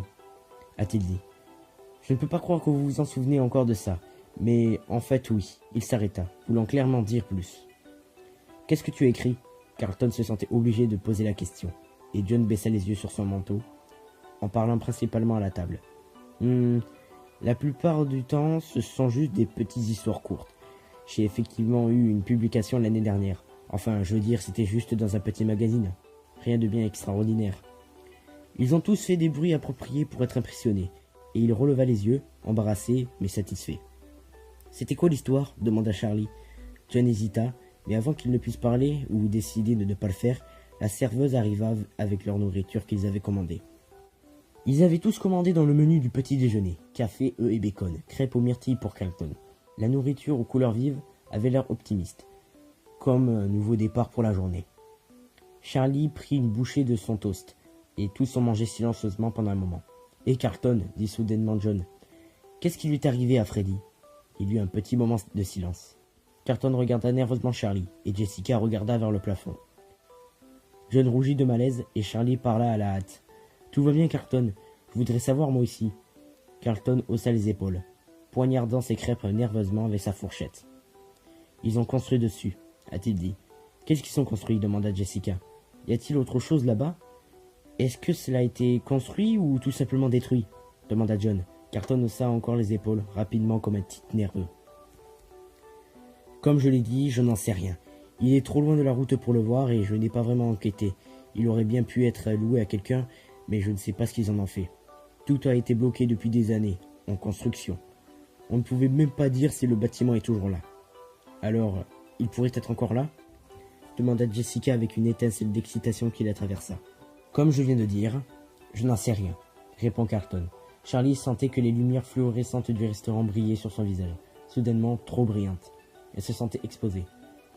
a-t-il dit. « Je ne peux pas croire que vous vous en souvenez encore de ça, mais en fait oui. » Il s'arrêta, voulant clairement dire plus. « Qu'est-ce que tu as écrit ?» Carlton se sentait obligé de poser la question, et John baissa les yeux sur son manteau, en parlant principalement à la table. La plupart du temps, ce sont juste des petites histoires courtes. J'ai effectivement eu une publication l'année dernière. Enfin, je veux dire, c'était juste dans un petit magazine. Rien de bien extraordinaire. Ils ont tous fait des bruits appropriés pour être impressionnés, et il releva les yeux, embarrassé, mais satisfait. « C'était quoi l'histoire ?» demanda Charlie. John hésita, mais avant qu'il ne puisse parler, ou décider de ne pas le faire, la serveuse arriva avec leur nourriture qu'ils avaient commandée. Ils avaient tous commandé dans le menu du petit déjeuner, café, œufs et bacon, crêpes aux myrtilles pour Carlton. La nourriture aux couleurs vives avait l'air optimiste, comme un nouveau départ pour la journée. Charlie prit une bouchée de son toast, et tous ont mangé silencieusement pendant un moment. « Et Carlton » dit soudainement John. « Qu'est-ce qui lui est arrivé à Freddy ?» Il y eut un petit moment de silence. Carlton regarda nerveusement Charlie, et Jessica regarda vers le plafond. John rougit de malaise, et Charlie parla à la hâte. « Tout va bien, Carlton. Je voudrais savoir moi aussi. » Carlton haussa les épaules, poignardant ses crêpes nerveusement avec sa fourchette. « Ils ont construit dessus, » a-t-il dit. « Qu'est-ce qu'ils ont construit ?» demanda Jessica. « Y a-t-il autre chose là-bas ? Est-ce que cela a été construit ou tout simplement détruit ?» demanda John. Carlton haussa encore les épaules, rapidement comme un titre nerveux. « Comme je l'ai dit, je n'en sais rien. Il est trop loin de la route pour le voir et je n'ai pas vraiment enquêté. Il aurait bien pu être loué à quelqu'un, mais je ne sais pas ce qu'ils en ont fait. Tout a été bloqué depuis des années, en construction. On ne pouvait même pas dire si le bâtiment est toujours là. Alors, il pourrait être encore là ? Demanda Jessica avec une étincelle d'excitation qui la traversa. Comme je viens de dire, je n'en sais rien, répond Carlton. Charlie sentait que les lumières fluorescentes du restaurant brillaient sur son visage, soudainement trop brillantes. Elle se sentait exposée.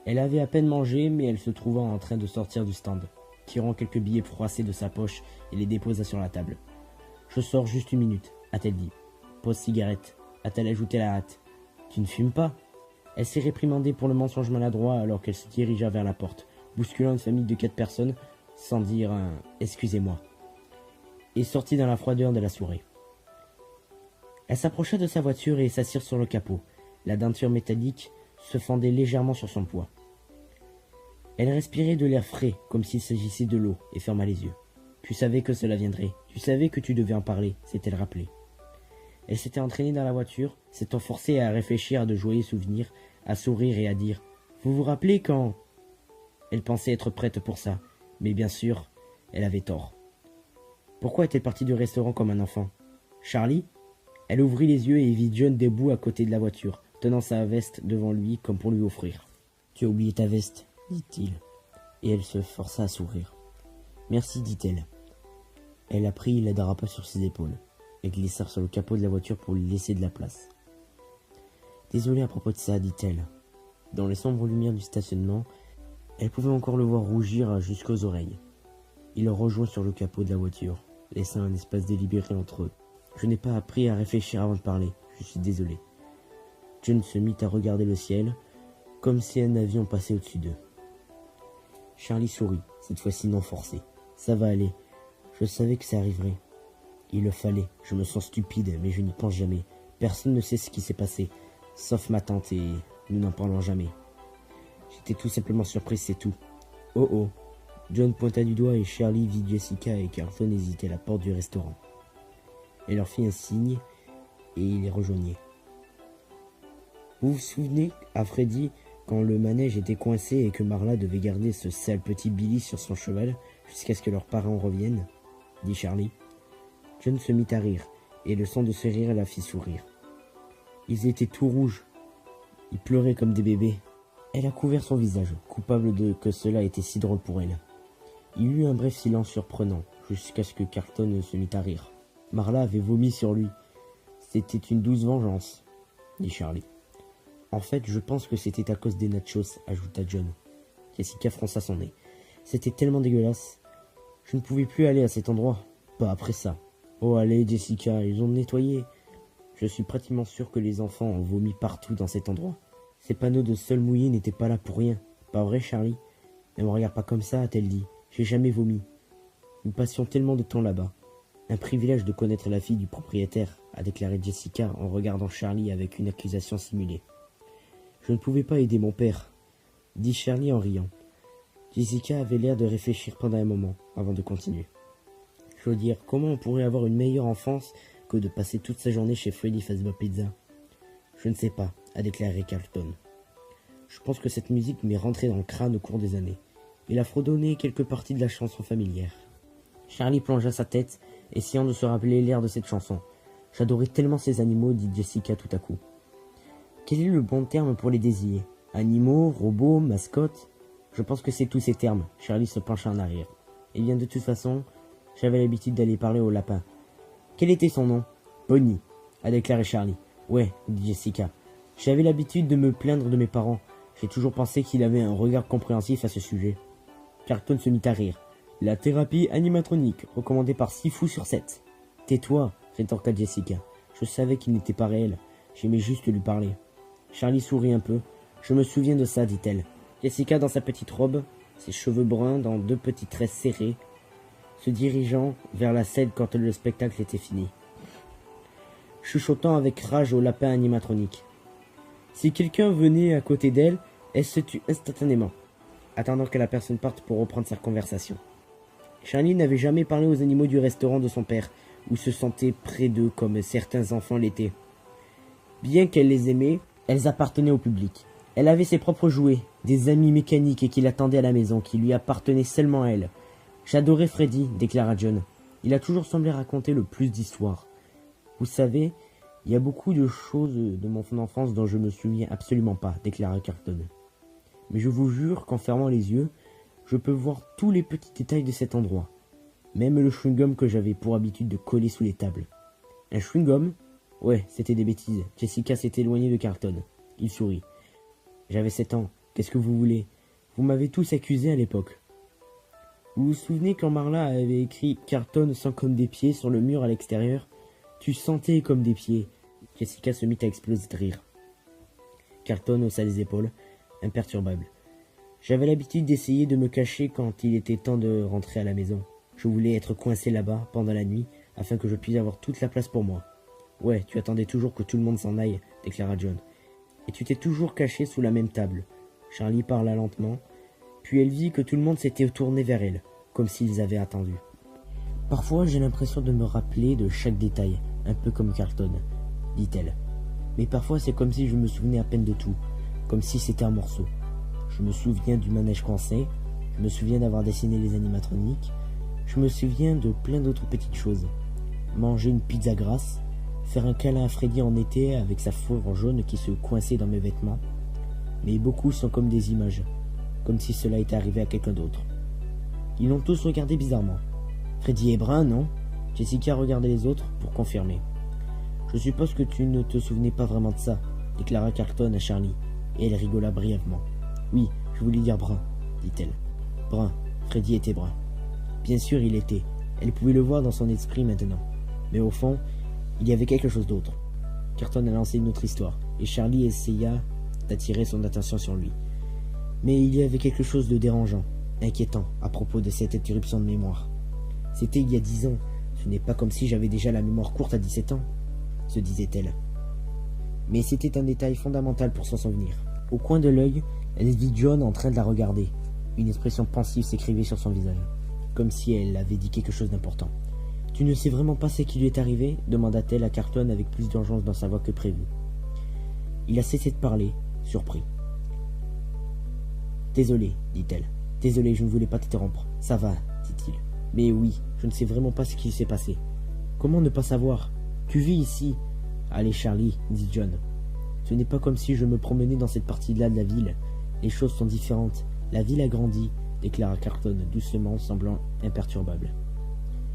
Elle avait à peine mangé, mais elle se trouva en train de sortir du stand, tirant quelques billets froissés de sa poche et les déposa sur la table. « Je sors juste 1 minute, a-t-elle dit. « Pause cigarette, a-t-elle ajouté à la hâte. « Tu ne fumes pas ?» Elle s'est réprimandée pour le mensonge maladroit alors qu'elle se dirigea vers la porte, bousculant une famille de 4 personnes, sans dire un « excusez-moi », et sortit dans la froideur de la soirée. Elle s'approcha de sa voiture et s'assira sur le capot. La denture métallique se fendait légèrement sur son poids. Elle respirait de l'air frais, comme s'il s'agissait de l'eau, et ferma les yeux. « Tu savais que cela viendrait. Tu savais que tu devais en parler, » s'est-elle rappelée. Elle s'était entraînée dans la voiture, s'étant forcée à réfléchir à de joyeux souvenirs, à sourire et à dire « Vous vous rappelez quand ?» Elle pensait être prête pour ça, mais bien sûr, elle avait tort. Pourquoi était-elle partie du restaurant comme un enfant ? Charlie ? Elle ouvrit les yeux et vit John debout à côté de la voiture, tenant sa veste devant lui comme pour lui offrir. « Tu as oublié ta veste, » dit-il, et elle se força à sourire. Merci, dit-elle. Elle a pris la drapa sur ses épaules et glissa sur le capot de la voiture pour lui laisser de la place. Désolée à propos de ça, dit-elle. Dans les sombres lumières du stationnement, elle pouvait encore le voir rougir jusqu'aux oreilles. Il le rejoint sur le capot de la voiture, laissant un espace délibéré entre eux. Je n'ai pas appris à réfléchir avant de parler, je suis désolé. John se mit à regarder le ciel, comme si un avion passait au-dessus d'eux. Charlie sourit, cette fois-ci non forcé. Ça va aller, je savais que ça arriverait. Il le fallait, je me sens stupide, mais je n'y pense jamais. Personne ne sait ce qui s'est passé, sauf ma tante, et nous n'en parlons jamais. J'étais tout simplement surprise, c'est tout. Oh oh. John pointa du doigt et Charlie vit Jessica et Carlton hésiter à la porte du restaurant. Elle leur fit un signe et il les rejoignit. Vous vous souvenez, à Freddy, quand le manège était coincé et que Marla devait garder ce sale petit Billy sur son cheval jusqu'à ce que leurs parents reviennent, dit Charlie. John se mit à rire, et le son de ce rire la fit sourire. Ils étaient tout rouges. Ils pleuraient comme des bébés. Elle a couvert son visage, coupable de que cela était si drôle pour elle. Il y eut un bref silence surprenant, jusqu'à ce que Carlton se mit à rire. Marla avait vomi sur lui. C'était une douce vengeance, dit Charlie. En fait, je pense que c'était à cause des nachos, ajouta John. Jessica fronça son nez. C'était tellement dégueulasse. Je ne pouvais plus aller à cet endroit. Pas après ça. Oh allez, Jessica, ils ont nettoyé. Je suis pratiquement sûr que les enfants ont vomi partout dans cet endroit. Ces panneaux de sol mouillé n'étaient pas là pour rien. Pas vrai, Charlie? Ne me regarde pas comme ça, a-t-elle dit. J'ai jamais vomi. Nous passions tellement de temps là-bas. Un privilège de connaître la fille du propriétaire, a déclaré Jessica en regardant Charlie avec une accusation simulée. Je ne pouvais pas aider mon père, dit Charlie en riant. Jessica avait l'air de réfléchir pendant un moment, avant de continuer. Je veux dire, comment on pourrait avoir une meilleure enfance que de passer toute sa journée chez Freddy Fazbear Pizza? Je ne sais pas, a déclaré Carlton. Je pense que cette musique m'est rentrée dans le crâne au cours des années. Il a fredonné quelques parties de la chanson familière. Charlie plongea sa tête, essayant de se rappeler l'air de cette chanson. J'adorais tellement ces animaux, dit Jessica tout à coup. Quel est le bon terme pour les désigner? Animaux, robots, mascottes? Je pense que c'est tous ces termes. Charlie se pencha en arrière. Eh bien, de toute façon, j'avais l'habitude d'aller parler au lapin. Quel était son nom? Bonnie, a déclaré Charlie. Ouais, dit Jessica. J'avais l'habitude de me plaindre de mes parents. J'ai toujours pensé qu'il avait un regard compréhensif à ce sujet. Carlton se mit à rire. La thérapie animatronique, recommandée par 6 fous sur 7. Tais-toi, rétorqua Jessica. Je savais qu'il n'était pas réel. J'aimais juste lui parler. Charlie sourit un peu. Je me souviens de ça, dit-elle. Jessica, dans sa petite robe, ses cheveux bruns dans 2 petits traits serrés, se dirigeant vers la scène quand le spectacle était fini, chuchotant avec rage au lapin animatronique. Si quelqu'un venait à côté d'elle, elle se tut instantanément, attendant que la personne parte pour reprendre sa conversation. Charlie n'avait jamais parlé aux animaux du restaurant de son père, ou se sentait près d'eux comme certains enfants l'étaient. Bien qu'elle les aimait, elles appartenaient au public. Elle avait ses propres jouets, des amis mécaniques et qui l'attendaient à la maison, qui lui appartenaient seulement à elle. J'adorais Freddy, déclara John. Il a toujours semblé raconter le plus d'histoires. Vous savez, il y a beaucoup de choses de mon enfance dont je me souviens absolument pas, déclara Carlton. Mais je vous jure qu'en fermant les yeux, je peux voir tous les petits détails de cet endroit. Même le chewing-gum que j'avais pour habitude de coller sous les tables. Un chewing-gum? Ouais, c'était des bêtises. Jessica s'est éloignée de Carlton. Il sourit. J'avais 7 ans. Qu'est-ce que vous voulez? Vous m'avez tous accusé à l'époque. Vous vous souvenez quand Marla avait écrit « Carlton sent comme des pieds » sur le mur à l'extérieur? Tu sentais comme des pieds. Jessica se mit à exploser de rire. Carlton haussa les épaules, imperturbable. J'avais l'habitude d'essayer de me cacher quand il était temps de rentrer à la maison. Je voulais être coincé là-bas pendant la nuit afin que je puisse avoir toute la place pour moi. Ouais, tu attendais toujours que tout le monde s'en aille, déclara John. Et tu t'es toujours caché sous la même table. Charlie parla lentement, puis elle vit que tout le monde s'était tourné vers elle, comme s'ils avaient attendu. Parfois, j'ai l'impression de me rappeler de chaque détail, un peu comme Carlton, dit-elle. Mais parfois, c'est comme si je me souvenais à peine de tout, comme si c'était un morceau. Je me souviens du manège coincé, je me souviens d'avoir dessiné les animatroniques, je me souviens de plein d'autres petites choses. Manger une pizza grasse, faire un câlin à Freddy en été avec sa fourrure jaune qui se coinçait dans mes vêtements. Mais beaucoup sont comme des images. comme si cela était arrivé à quelqu'un d'autre. Ils l'ont tous regardé bizarrement. Freddy est brun, non? Jessica regardait les autres pour confirmer. Je suppose que tu ne te souvenais pas vraiment de ça, déclara Carlton à Charlie, et elle rigola brièvement. Oui, je voulais dire brun, dit-elle. Brun, Freddy était brun. Bien sûr, il était. Elle pouvait le voir dans son esprit maintenant. Mais au fond, il y avait quelque chose d'autre. Carlton a lancé une autre histoire, et Charlie essaya d'attirer son attention sur lui. Mais il y avait quelque chose de dérangeant, inquiétant, à propos de cette interruption de mémoire. C'était il y a 10 ans. Ce n'est pas comme si j'avais déjà la mémoire courte à 17 ans, se disait-elle. Mais c'était un détail fondamental pour s'en souvenir. Au coin de l'œil, elle vit John en train de la regarder. Une expression pensive s'écrivait sur son visage, comme si elle avait dit quelque chose d'important. « Tu ne sais vraiment pas ce qui lui est arrivé ?» demanda-t-elle à Carlton avec plus d'urgence dans sa voix que prévu. Il a cessé de parler, surpris. « Désolé, dit-elle. Désolé, je ne voulais pas t'interrompre. Ça va, dit-il. Mais oui, je ne sais vraiment pas ce qui s'est passé. Comment ne pas savoir? Tu vis ici. Allez, Charlie, dit John. Ce n'est pas comme si je me promenais dans cette partie-là de la ville. Les choses sont différentes. La ville a grandi, déclara Carlton doucement, semblant imperturbable.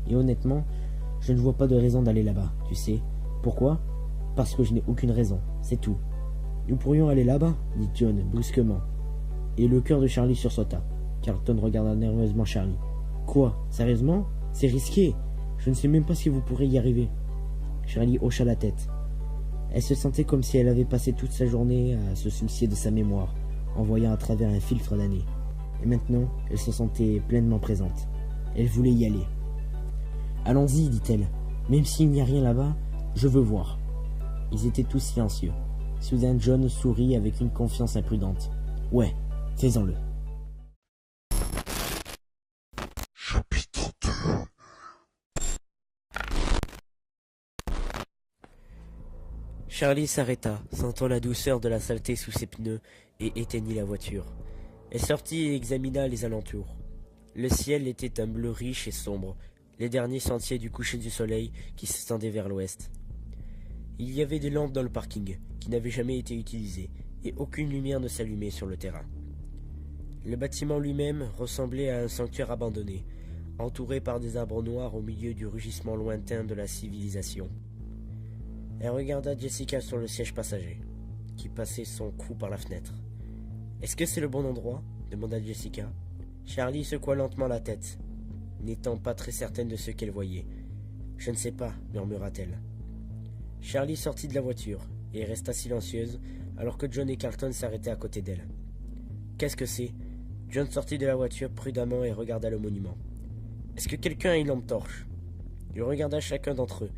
Et honnêtement, je ne vois pas de raison d'aller là-bas, tu sais. Pourquoi? Parce que je n'ai aucune raison, c'est tout. Nous pourrions aller là-bas, dit John brusquement. Et le cœur de Charlie sursauta. Carlton regarda nerveusement Charlie. Quoi? Sérieusement? C'est risqué. Je ne sais même pas si vous pourrez y arriver. Charlie hocha la tête. Elle se sentait comme si elle avait passé toute sa journée à se soucier de sa mémoire, en voyant à travers un filtre d'années. Et maintenant, elle se sentait pleinement présente. Elle voulait y aller. Allons-y, dit-elle. Même s'il n'y a rien là-bas, je veux voir. Ils étaient tous silencieux. Soudain, John sourit avec une confiance imprudente. Ouais, faisons-le. Chapitre 2. Charlie s'arrêta, sentant la douceur de la saleté sous ses pneus, et éteignit la voiture. Elle sortit et examina les alentours. Le ciel était un bleu riche et sombre, les derniers sentiers du coucher du soleil qui s'étendaient vers l'ouest. Il y avait des lampes dans le parking, qui n'avaient jamais été utilisées, et aucune lumière ne s'allumait sur le terrain. Le bâtiment lui-même ressemblait à un sanctuaire abandonné, entouré par des arbres noirs au milieu du rugissement lointain de la civilisation. Elle regarda Jessica sur le siège passager, qui passait son cou par la fenêtre. « Est-ce que c'est le bon endroit ?» demanda Jessica. Charlie secoua lentement la tête, n'étant pas très certaine de ce qu'elle voyait. « Je ne sais pas, murmura-t-elle. Charlie sortit de la voiture et resta silencieuse alors que John et Carlton s'arrêtaient à côté d'elle. « Qu'est-ce que c'est ?» John sortit de la voiture prudemment et regarda le monument. « Est-ce que quelqu'un a une lampe torche ?» Il regarda chacun d'entre eux.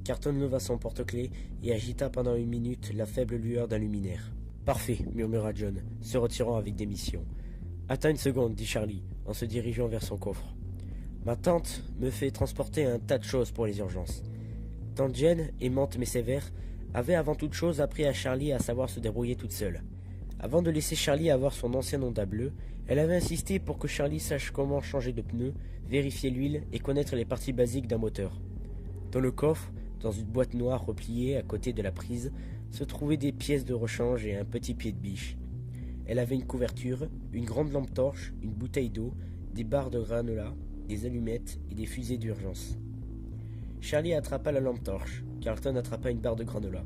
Carlton leva son porte-clés et agita pendant 1 minute la faible lueur d'un luminaire. « Parfait, murmura John, se retirant avec démission. « Attends une seconde, dit Charlie, en se dirigeant vers son coffre. Ma tante me fait transporter un tas de choses pour les urgences. Tante Jane, aimante mais sévère, avait avant toute chose appris à Charlie à savoir se débrouiller toute seule. Avant de laisser Charlie avoir son ancien Honda bleu, elle avait insisté pour que Charlie sache comment changer de pneus, vérifier l'huile et connaître les parties basiques d'un moteur. Dans le coffre, dans une boîte noire repliée à côté de la prise, se trouvaient des pièces de rechange et un petit pied de biche. Elle avait une couverture, une grande lampe torche, une bouteille d'eau, des barres de granola, des allumettes et des fusées d'urgence. Charlie attrapa la lampe torche, Carlton attrapa une barre de granola.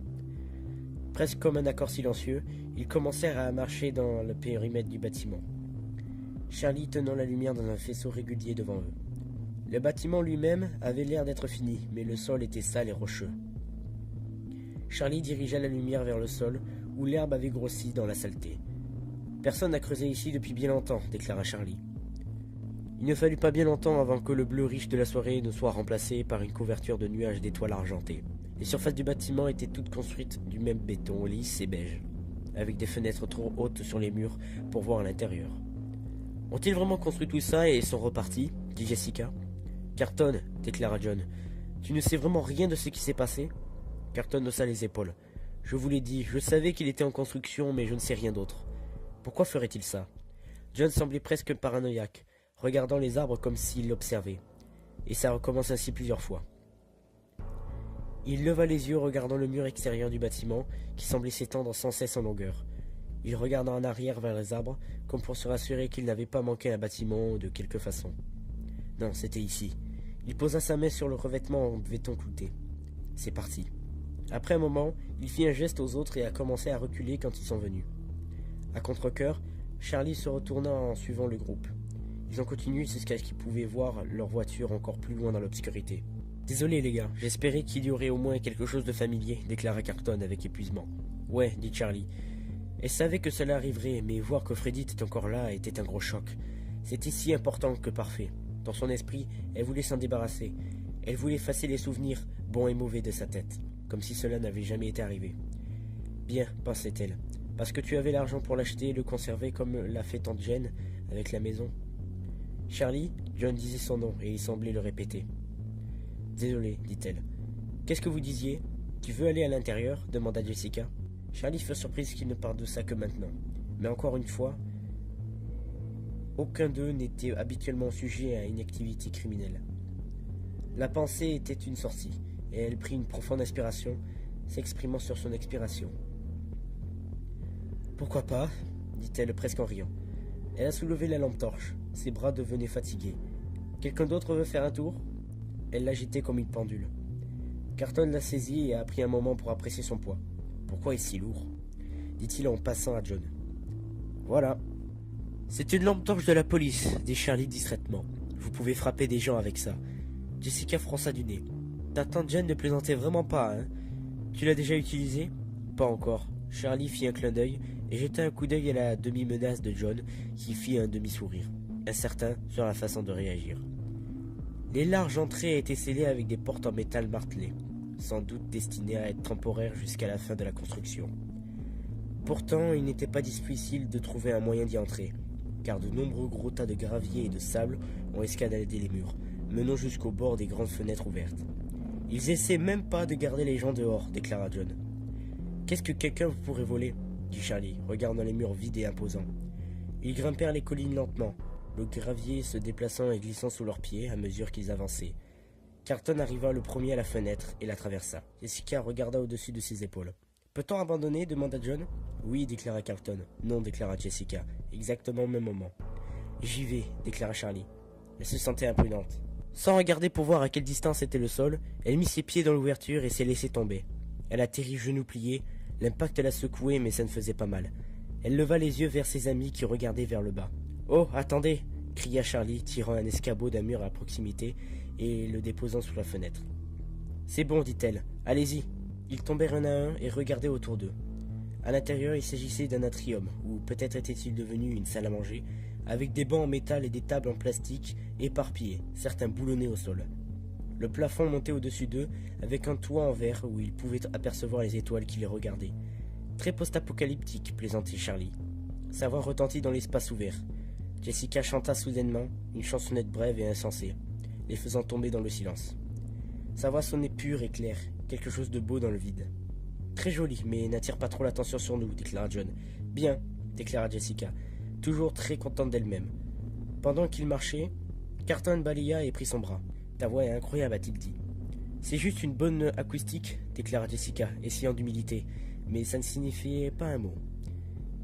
Presque comme un accord silencieux, ils commencèrent à marcher dans le périmètre du bâtiment. Charlie tenant la lumière dans un faisceau régulier devant eux. Le bâtiment lui-même avait l'air d'être fini, mais le sol était sale et rocheux. Charlie dirigea la lumière vers le sol, où l'herbe avait grossi dans la saleté. « Personne n'a creusé ici depuis bien longtemps, » déclara Charlie. Il ne fallut pas bien longtemps avant que le bleu riche de la soirée ne soit remplacé par une couverture de nuages d'étoiles argentées. Les surfaces du bâtiment étaient toutes construites du même béton lisse et beige, avec des fenêtres trop hautes sur les murs pour voir à l'intérieur. « Ont-ils vraiment construit tout ça et sont repartis ?» dit Jessica. « Carlton, » déclara John, « tu ne sais vraiment rien de ce qui s'est passé ?» Carlton haussa les épaules. « Je vous l'ai dit, je savais qu'il était en construction, mais je ne sais rien d'autre. Pourquoi ferait-il ça ?» John semblait presque paranoïaque, regardant les arbres comme s'il l'observait. Et ça recommence ainsi plusieurs fois. Il leva les yeux regardant le mur extérieur du bâtiment, qui semblait s'étendre sans cesse en longueur. Il regarda en arrière vers les arbres, comme pour se rassurer qu'il n'avait pas manqué un bâtiment de quelque façon. Non, c'était ici. Il posa sa main sur le revêtement en béton clouté. C'est parti. Après un moment, il fit un geste aux autres et a commencé à reculer quand ils sont venus. À contre-cœur, Charlie se retourna en suivant le groupe. Ils ont continué jusqu'à ce qu'ils pouvaient voir leur voiture encore plus loin dans l'obscurité. « Désolé les gars, j'espérais qu'il y aurait au moins quelque chose de familier, » déclara Carton avec épuisement. « Ouais, dit Charlie. Elle savait que cela arriverait, mais voir que Freddy était encore là était un gros choc. C'était si important que parfait. Dans son esprit, elle voulait s'en débarrasser. Elle voulait effacer les souvenirs, bons et mauvais, de sa tête, comme si cela n'avait jamais été arrivé. Bien, pensait-elle, parce que tu avais l'argent pour l'acheter et le conserver comme l'a fait tante Jane avec la maison. Charlie, John disait son nom et il semblait le répéter. Désolé, dit-elle. Qu'est-ce que vous disiez? Tu veux aller à l'intérieur? Demanda Jessica. Charlie fut surprise qu'il ne parle de ça que maintenant. Mais encore une fois, aucun d'eux n'était habituellement sujet à une activité criminelle. La pensée était une sortie, et elle prit une profonde inspiration, s'exprimant sur son expiration. « Pourquoi pas ?» dit-elle presque en riant. Elle a soulevé la lampe torche, ses bras devenaient fatigués. « Quelqu'un d'autre veut faire un tour ?» Elle l'agitait comme une pendule. Carton la saisit et a pris un moment pour apprécier son poids. « Pourquoi est-ce si lourd ?» dit-il en passant à John. « Voilà. »« C'est une lampe torche de la police, » dit Charlie distraitement. « Vous pouvez frapper des gens avec ça. » Jessica fronça du nez. « Ta tante Jane ne plaisantait vraiment pas, hein? Tu l'as déjà utilisée? » Pas encore. Charlie fit un clin d'œil et jeta un coup d'œil à la demi-menace de John qui fit un demi-sourire, incertain sur la façon de réagir. Les larges entrées étaient scellées avec des portes en métal martelées, sans doute destinées à être temporaires jusqu'à la fin de la construction. Pourtant, il n'était pas difficile de trouver un moyen d'y entrer, car de nombreux gros tas de gravier et de sable ont escaladé les murs, menant jusqu'au bord des grandes fenêtres ouvertes. « Ils essaient même pas de garder les gens dehors, » déclara John. « Qu'est-ce que quelqu'un pourrait voler ?» dit Charlie, regardant les murs vides et imposants. Ils grimpèrent les collines lentement, le gravier se déplaçant et glissant sous leurs pieds à mesure qu'ils avançaient. Carton arriva le premier à la fenêtre et la traversa. Jessica regarda au-dessus de ses épaules. « Peut-on abandonner ?» demanda John. « Oui, déclara Carton. « Non, déclara Jessica, exactement au même moment. »« J'y vais, déclara Charlie. Elle se sentait imprudente. Sans regarder pour voir à quelle distance était le sol, elle mit ses pieds dans l'ouverture et s'est laissée tomber. Elle atterrit genoux pliés, l'impact la secouait mais ça ne faisait pas mal. Elle leva les yeux vers ses amis qui regardaient vers le bas. « Oh, attendez !» cria Charlie, tirant un escabeau d'un mur à proximité et le déposant sous la fenêtre. « C'est bon, dit-elle. Allez-y !» Ils tombèrent un à un et regardaient autour d'eux. À l'intérieur, il s'agissait d'un atrium, ou peut-être était-il devenu une salle à manger, avec des bancs en métal et des tables en plastique éparpillées, certains boulonnés au sol. Le plafond montait au-dessus d'eux, avec un toit en verre où ils pouvaient apercevoir les étoiles qui les regardaient. Très post-apocalyptique, plaisantait Charlie. Sa voix retentit dans l'espace ouvert. Jessica chanta soudainement, une chansonnette brève et insensée, les faisant tomber dans le silence. Sa voix sonnait pure et claire, quelque chose de beau dans le vide. « Très joli, mais n'attire pas trop l'attention sur nous, » déclara John. « Bien, » déclara Jessica, toujours très contente d'elle-même. Pendant qu'il marchait, Carton balaya et prit son bras. « Ta voix est incroyable, a-t-il dit. »« C'est juste une bonne acoustique, » déclara Jessica, essayant d'humilité, mais ça ne signifiait pas un mot.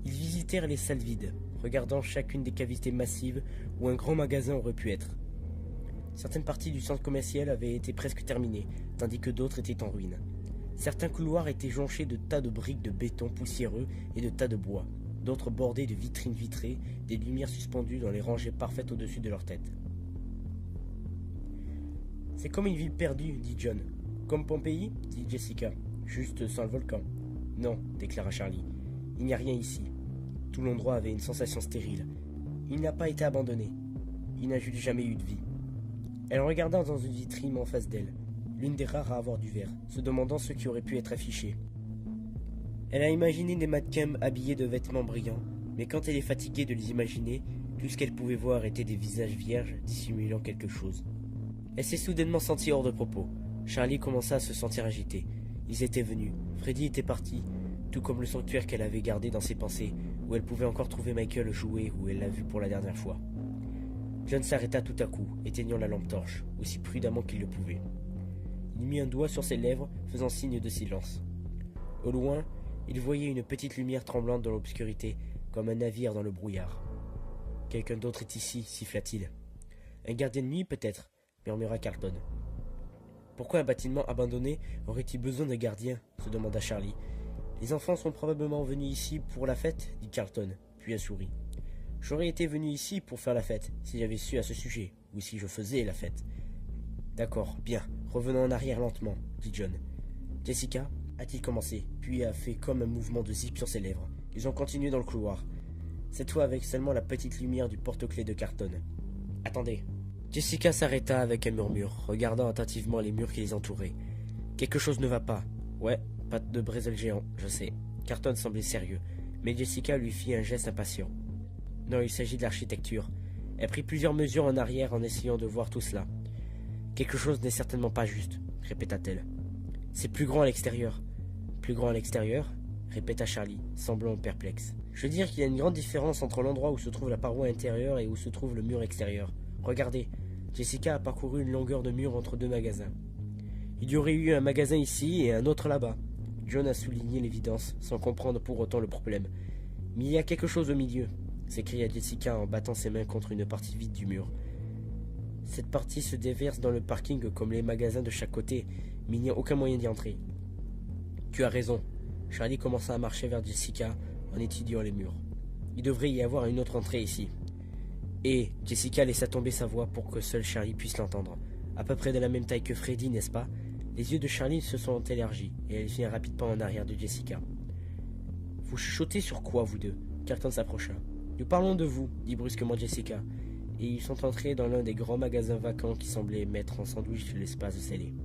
Ils visitèrent les salles vides, regardant chacune des cavités massives où un grand magasin aurait pu être. Certaines parties du centre commercial avaient été presque terminées, tandis que d'autres étaient en ruine. Certains couloirs étaient jonchés de tas de briques de béton poussiéreux et de tas de bois, d'autres bordés de vitrines vitrées, des lumières suspendues dans les rangées parfaites au-dessus de leur tête. « C'est comme une ville perdue, dit John. « Comme Pompéi, dit Jessica. « Juste sans le volcan. »« Non, déclara Charlie. Il n'y a rien ici. » Tout l'endroit avait une sensation stérile. Il n'a pas été abandonné. Il n'a jamais eu de vie. Elle regarda dans une vitrine en face d'elle, l'une des rares à avoir du verre, se demandant ce qui aurait pu être affiché. Elle a imaginé des mannequins habillés de vêtements brillants, mais quand elle est fatiguée de les imaginer, tout ce qu'elle pouvait voir était des visages vierges dissimulant quelque chose. Elle s'est soudainement sentie hors de propos. Charlie commença à se sentir agité. Ils étaient venus. Freddy était parti, tout comme le sanctuaire qu'elle avait gardé dans ses pensées, où elle pouvait encore trouver Michael jouer où elle l'a vu pour la dernière fois. John s'arrêta tout à coup, éteignant la lampe torche, aussi prudemment qu'il le pouvait. Il mit un doigt sur ses lèvres, faisant signe de silence. Au loin, Il voyait une petite lumière tremblante dans l'obscurité, comme un navire dans le brouillard. « Quelqu'un d'autre est ici, siffla-t-il. »« Un gardien de nuit, peut-être, » murmura Carlton. « Pourquoi un bâtiment abandonné aurait-il besoin de gardien ?» se demanda Charlie. « Les enfants sont probablement venus ici pour la fête, » dit Carlton, puis un sourit. « J'aurais été venu ici pour faire la fête, si j'avais su à ce sujet, ou si je faisais la fête. »« D'accord, bien, revenons en arrière lentement, » dit John. « Jessica ?» a-t-il commencé, puis a fait comme un mouvement de zip sur ses lèvres. Ils ont continué dans le couloir, cette fois avec seulement la petite lumière du porte-clés de Carlton. « Attendez !» Jessica s'arrêta avec un murmure, regardant attentivement les murs qui les entouraient. « Quelque chose ne va pas. »« Ouais, patte de brésil géant, je sais. » Carlton semblait sérieux, mais Jessica lui fit un geste impatient. « Non, il s'agit de l'architecture. » Elle prit plusieurs mesures en arrière en essayant de voir tout cela. « Quelque chose n'est certainement pas juste, » répéta-t-elle. « C'est plus grand à l'extérieur. »« Plus grand à l'extérieur ?» répéta Charlie, semblant perplexe. « Je veux dire qu'il y a une grande différence entre l'endroit où se trouve la paroi intérieure et où se trouve le mur extérieur. Regardez, Jessica a parcouru une longueur de mur entre deux magasins. Il y aurait eu un magasin ici et un autre là-bas. » John a souligné l'évidence, sans comprendre pour autant le problème. « Mais il y a quelque chose au milieu, » s'écria Jessica en battant ses mains contre une partie vide du mur. « Cette partie se déverse dans le parking comme les magasins de chaque côté, mais il n'y a aucun moyen d'y entrer. »« Tu as raison. » Charlie commença à marcher vers Jessica en étudiant les murs. « Il devrait y avoir une autre entrée ici. » Et Jessica laissa tomber sa voix pour que seul Charlie puisse l'entendre. À peu près de la même taille que Freddy, n'est-ce pas? Les yeux de Charlie se sont élargis, et elle fit un rapide pas en arrière de Jessica. « Vous chuchotez sur quoi, vous deux ?» Carlton s'approcha. « Nous parlons de vous, » dit brusquement Jessica, et ils sont entrés dans l'un des grands magasins vacants qui semblaient mettre en sandwich l'espace scellé. «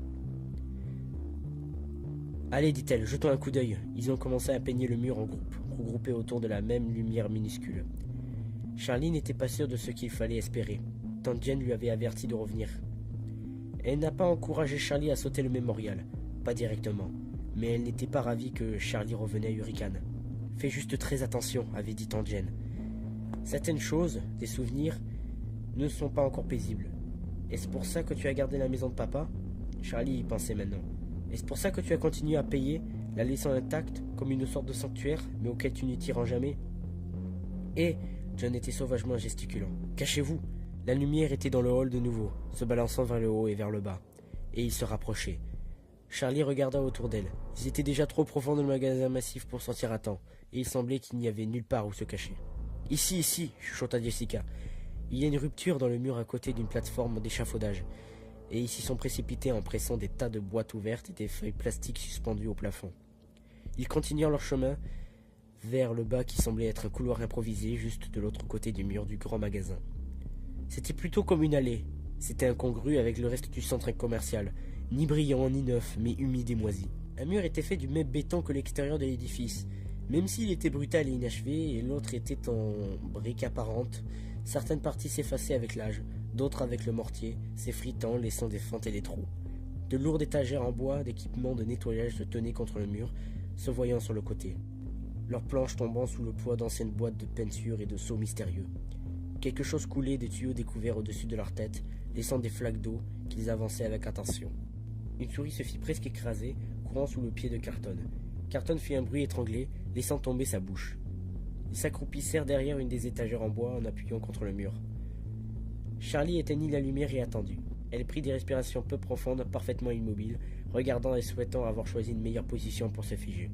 Allez, dit-elle, jetons un coup d'œil. » Ils ont commencé à peigner le mur en groupe, regroupés autour de la même lumière minuscule. Charlie n'était pas sûr de ce qu'il fallait espérer. Tante Jane lui avait averti de revenir. Elle n'a pas encouragé Charlie à sauter le mémorial, pas directement, mais elle n'était pas ravie que Charlie revenait à Hurricane. « Fais juste très attention, » avait dit Tante Jane. « Certaines choses, des souvenirs, ne sont pas encore paisibles. Est-ce pour ça que tu as gardé la maison de papa ?» Charlie y pensait maintenant. « Est-ce pour ça que tu as continué à payer, la laissant intacte, comme une sorte de sanctuaire, mais auquel tu ne t'y rends jamais ?»« Et John était sauvagement gesticulant. « Cachez-vous !» La lumière était dans le hall de nouveau, se balançant vers le haut et vers le bas, et il se rapprochait. Charlie regarda autour d'elle. Ils étaient déjà trop profonds dans le magasin massif pour sortir à temps, et il semblait qu'il n'y avait nulle part où se cacher. « Ici, ici !» chuchota Jessica. « Il y a une rupture dans le mur à côté d'une plateforme d'échafaudage, et ils s'y sont précipités en pressant des tas de boîtes ouvertes et des feuilles plastiques suspendues au plafond. Ils continuèrent leur chemin vers le bas qui semblait être un couloir improvisé juste de l'autre côté du mur du grand magasin. C'était plutôt comme une allée. C'était incongru avec le reste du centre commercial, ni brillant ni neuf, mais humide et moisi. Un mur était fait du même béton que l'extérieur de l'édifice. Même s'il était brutal et inachevé, et l'autre était en briques apparentes, certaines parties s'effaçaient avec l'âge, d'autres avec le mortier, s'effritant, laissant des fentes et des trous. De lourdes étagères en bois d'équipements de nettoyage se tenaient contre le mur, se voyant sur le côté, leurs planches tombant sous le poids d'anciennes boîtes de peinture et de seaux mystérieux. Quelque chose coulait des tuyaux découverts au-dessus de leur tête, laissant des flaques d'eau qu'ils avançaient avec attention. Une souris se fit presque écraser, courant sous le pied de Carlton. Carlton fit un bruit étranglé, laissant tomber sa bouche. Ils s'accroupissèrent derrière une des étagères en bois en appuyant contre le mur. Charlie éteignit la lumière et attendit. Elle prit des respirations peu profondes, parfaitement immobiles, regardant et souhaitant avoir choisi une meilleure position pour se figer.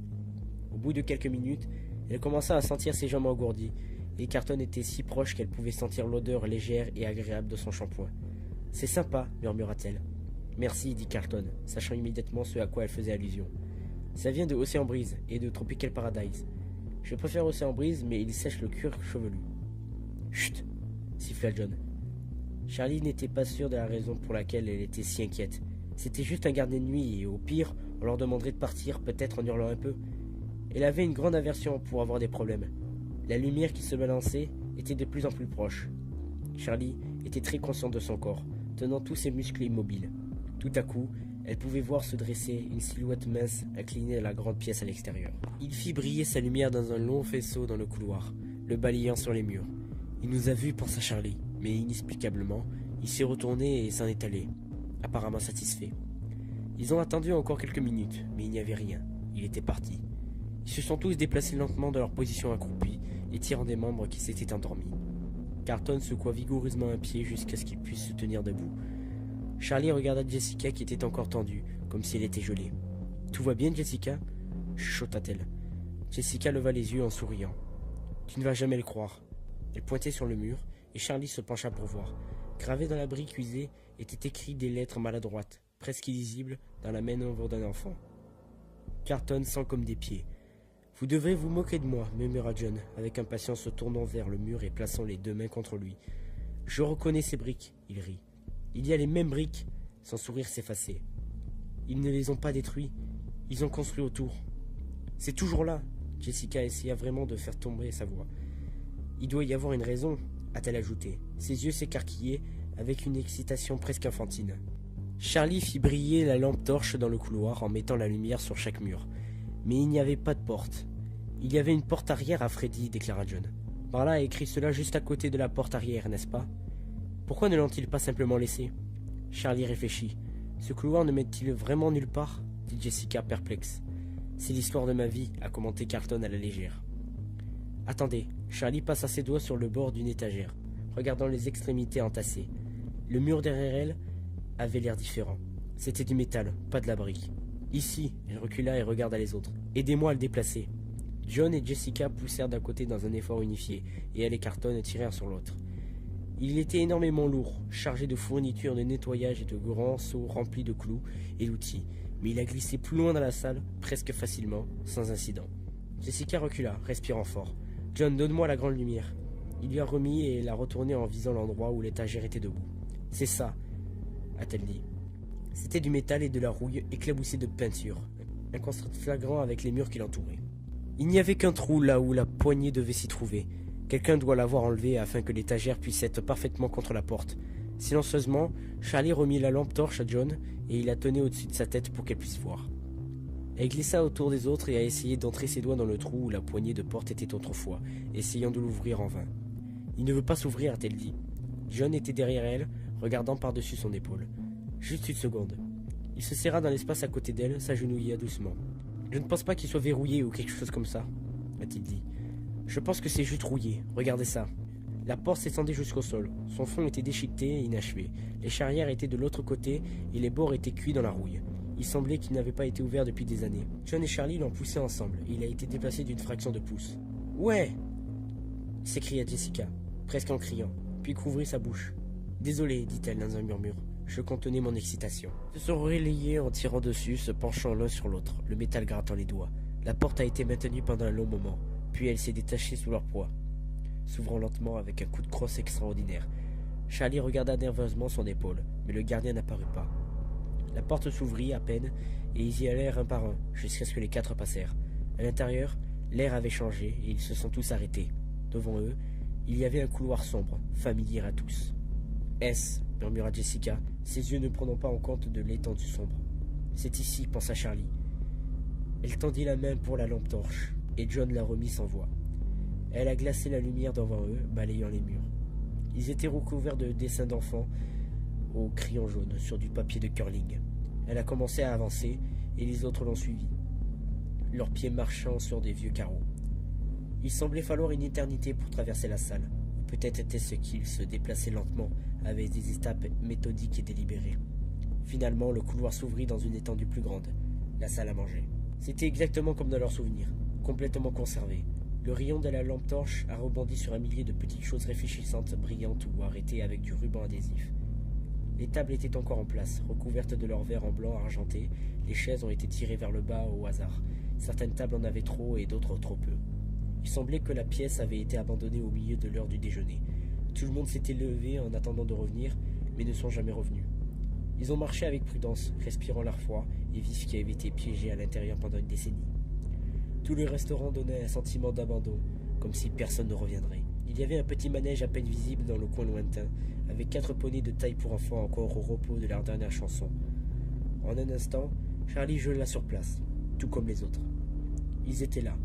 Au bout de quelques minutes, elle commença à sentir ses jambes engourdies, et Carlton était si proche qu'elle pouvait sentir l'odeur légère et agréable de son shampoing. « C'est sympa, » murmura-t-elle. « Merci, » dit Carlton, sachant immédiatement ce à quoi elle faisait allusion. « Ça vient de Ocean Breeze et de Tropical Paradise. Je préfère Ocean Breeze, mais il sèche le cuir chevelu. »« Chut !» siffla John. Charlie n'était pas sûr de la raison pour laquelle elle était si inquiète. C'était juste un gardien de nuit et, au pire, on leur demanderait de partir, peut-être en hurlant un peu. Elle avait une grande aversion pour avoir des problèmes. La lumière qui se balançait était de plus en plus proche. Charlie était très conscient de son corps, tenant tous ses muscles immobiles. Tout à coup, elle pouvait voir se dresser une silhouette mince inclinée à la grande pièce à l'extérieur. Il fit briller sa lumière dans un long faisceau dans le couloir, le balayant sur les murs. Il nous a vus, pensa Charlie, mais inexplicablement, il s'est retourné et s'en est allé, apparemment satisfait. Ils ont attendu encore quelques minutes, mais il n'y avait rien. Il était parti. Ils se sont tous déplacés lentement de leur position accroupie, étirant des membres qui s'étaient endormis. Carlton secoua vigoureusement un pied jusqu'à ce qu'il puisse se tenir debout. Charlie regarda Jessica qui était encore tendue, comme si elle était gelée. « Tout va bien, Jessica ?» chuchota-t-elle. Jessica leva les yeux en souriant. « Tu ne vas jamais le croire. » Elle pointait sur le mur, et Charlie se pencha pour voir. Gravé dans la brique usée étaient écrites des lettres maladroites, presque illisibles, dans la main ouverte d'un enfant. Carlton sent comme des pieds. « Vous devrez vous moquer de moi, » murmura John, avec impatience se tournant vers le mur et plaçant les deux mains contre lui. « Je reconnais ces briques, » il rit. « Il y a les mêmes briques. » Son sourire s'effaçait. « Ils ne les ont pas détruits. Ils ont construit autour. »« C'est toujours là. » Jessica essaya vraiment de faire tomber sa voix. « Il doit y avoir une raison, » a-t-elle ajouté, ses yeux s'écarquillaient avec une excitation presque enfantine. Charlie fit briller la lampe torche dans le couloir en mettant la lumière sur chaque mur. Mais il n'y avait pas de porte. « Il y avait une porte arrière à Freddy, » déclara John. « Par là a écrit cela juste à côté de la porte arrière, n'est-ce pas? Pourquoi ne l'ont-ils pas simplement laissé ?» Charlie réfléchit. « Ce couloir ne mène-t-il vraiment nulle part ?» dit Jessica perplexe. « C'est l'histoire de ma vie, » a commenté Carlton à la légère. « Attendez. » Charlie passa ses doigts sur le bord d'une étagère, regardant les extrémités entassées. Le mur derrière elle avait l'air différent. C'était du métal, pas de la brique. « Ici !» Elle recula et regarda les autres. « Aidez-moi à le déplacer. » John et Jessica poussèrent d'un côté dans un effort unifié, et elle et Carlton tirèrent sur l'autre. Il était énormément lourd, chargé de fournitures de nettoyage et de grands seaux remplis de clous et d'outils, mais il a glissé plus loin dans la salle, presque facilement, sans incident. Jessica recula, respirant fort. « John, donne-moi la grande lumière. » Il lui a remis et l'a retourné en visant l'endroit où l'étagère était debout. « C'est ça, » a-t-elle dit. C'était du métal et de la rouille éclaboussée de peinture, un contraste flagrant avec les murs qui l'entouraient. Il n'y avait qu'un trou là où la poignée devait s'y trouver. Quelqu'un doit l'avoir enlevé afin que l'étagère puisse être parfaitement contre la porte. Silencieusement, Charlie remit la lampe torche à John et il la tenait au-dessus de sa tête pour qu'elle puisse voir. Elle glissa autour des autres et a essayé d'entrer ses doigts dans le trou où la poignée de porte était autrefois, essayant de l'ouvrir en vain. « Il ne veut pas s'ouvrir, a-t-elle dit. » John était derrière elle, regardant par-dessus son épaule. Juste une seconde. Il se serra dans l'espace à côté d'elle, s'agenouilla doucement. « Je ne pense pas qu'il soit verrouillé ou quelque chose comme ça, » a-t-il dit. « Je pense que c'est juste rouillé. Regardez ça. » La porte s'étendait jusqu'au sol. Son fond était déchiqueté et inachevé. Les charrières étaient de l'autre côté et les bords étaient cuits dans la rouille. Il semblait qu'il n'avait pas été ouvert depuis des années. John et Charlie l'ont poussé ensemble et il a été déplacé d'une fraction de pouce. « Ouais !» s'écria Jessica, presque en criant, puis couvrit sa bouche. « Désolé, dit-elle dans un murmure. Je contenais mon excitation. » Ils se sont relayés en tirant dessus, se penchant l'un sur l'autre, le métal grattant les doigts. La porte a été maintenue pendant un long moment, puis elle s'est détachée sous leur poids, s'ouvrant lentement avec un coup de crosse extraordinaire. Charlie regarda nerveusement son épaule, mais le gardien n'apparut pas. La porte s'ouvrit à peine, et ils y allèrent un par un, jusqu'à ce que les quatre passèrent. À l'intérieur, l'air avait changé, et ils se sont tous arrêtés. Devant eux, il y avait un couloir sombre, familier à tous. « Est-ce » murmura Jessica, ses yeux ne prenant pas en compte de l'étendue sombre. « C'est ici » pensa Charlie. Elle tendit la main pour la lampe torche, et John la remit sans voix. Elle a glacé la lumière devant eux, balayant les murs. Ils étaient recouverts de dessins d'enfants au crayon jaune sur du papier de curling. Elle a commencé à avancer, et les autres l'ont suivie, leurs pieds marchant sur des vieux carreaux. Il semblait falloir une éternité pour traverser la salle. Peut-être était-ce qu'ils se déplaçaient lentement, avec des étapes méthodiques et délibérées. Finalement, le couloir s'ouvrit dans une étendue plus grande, la salle à manger. C'était exactement comme dans leurs souvenirs, complètement conservé. Le rayon de la lampe torche a rebondi sur un millier de petites choses réfléchissantes, brillantes ou arrêtées avec du ruban adhésif. Les tables étaient encore en place, recouvertes de leur verre en blanc argenté. Les chaises ont été tirées vers le bas au hasard. Certaines tables en avaient trop et d'autres trop peu. Il semblait que la pièce avait été abandonnée au milieu de l'heure du déjeuner. Tout le monde s'était levé en attendant de revenir, mais ne sont jamais revenus. Ils ont marché avec prudence, respirant l'air froid et vif qui avait été piégé à l'intérieur pendant une décennie. Tout le restaurant donnait un sentiment d'abandon, comme si personne ne reviendrait. Il y avait un petit manège à peine visible dans le coin lointain, avec 4 poneys de taille pour enfants encore au repos de leur dernière chanson. En un instant, Charlie gela sur place, tout comme les autres. Ils étaient là.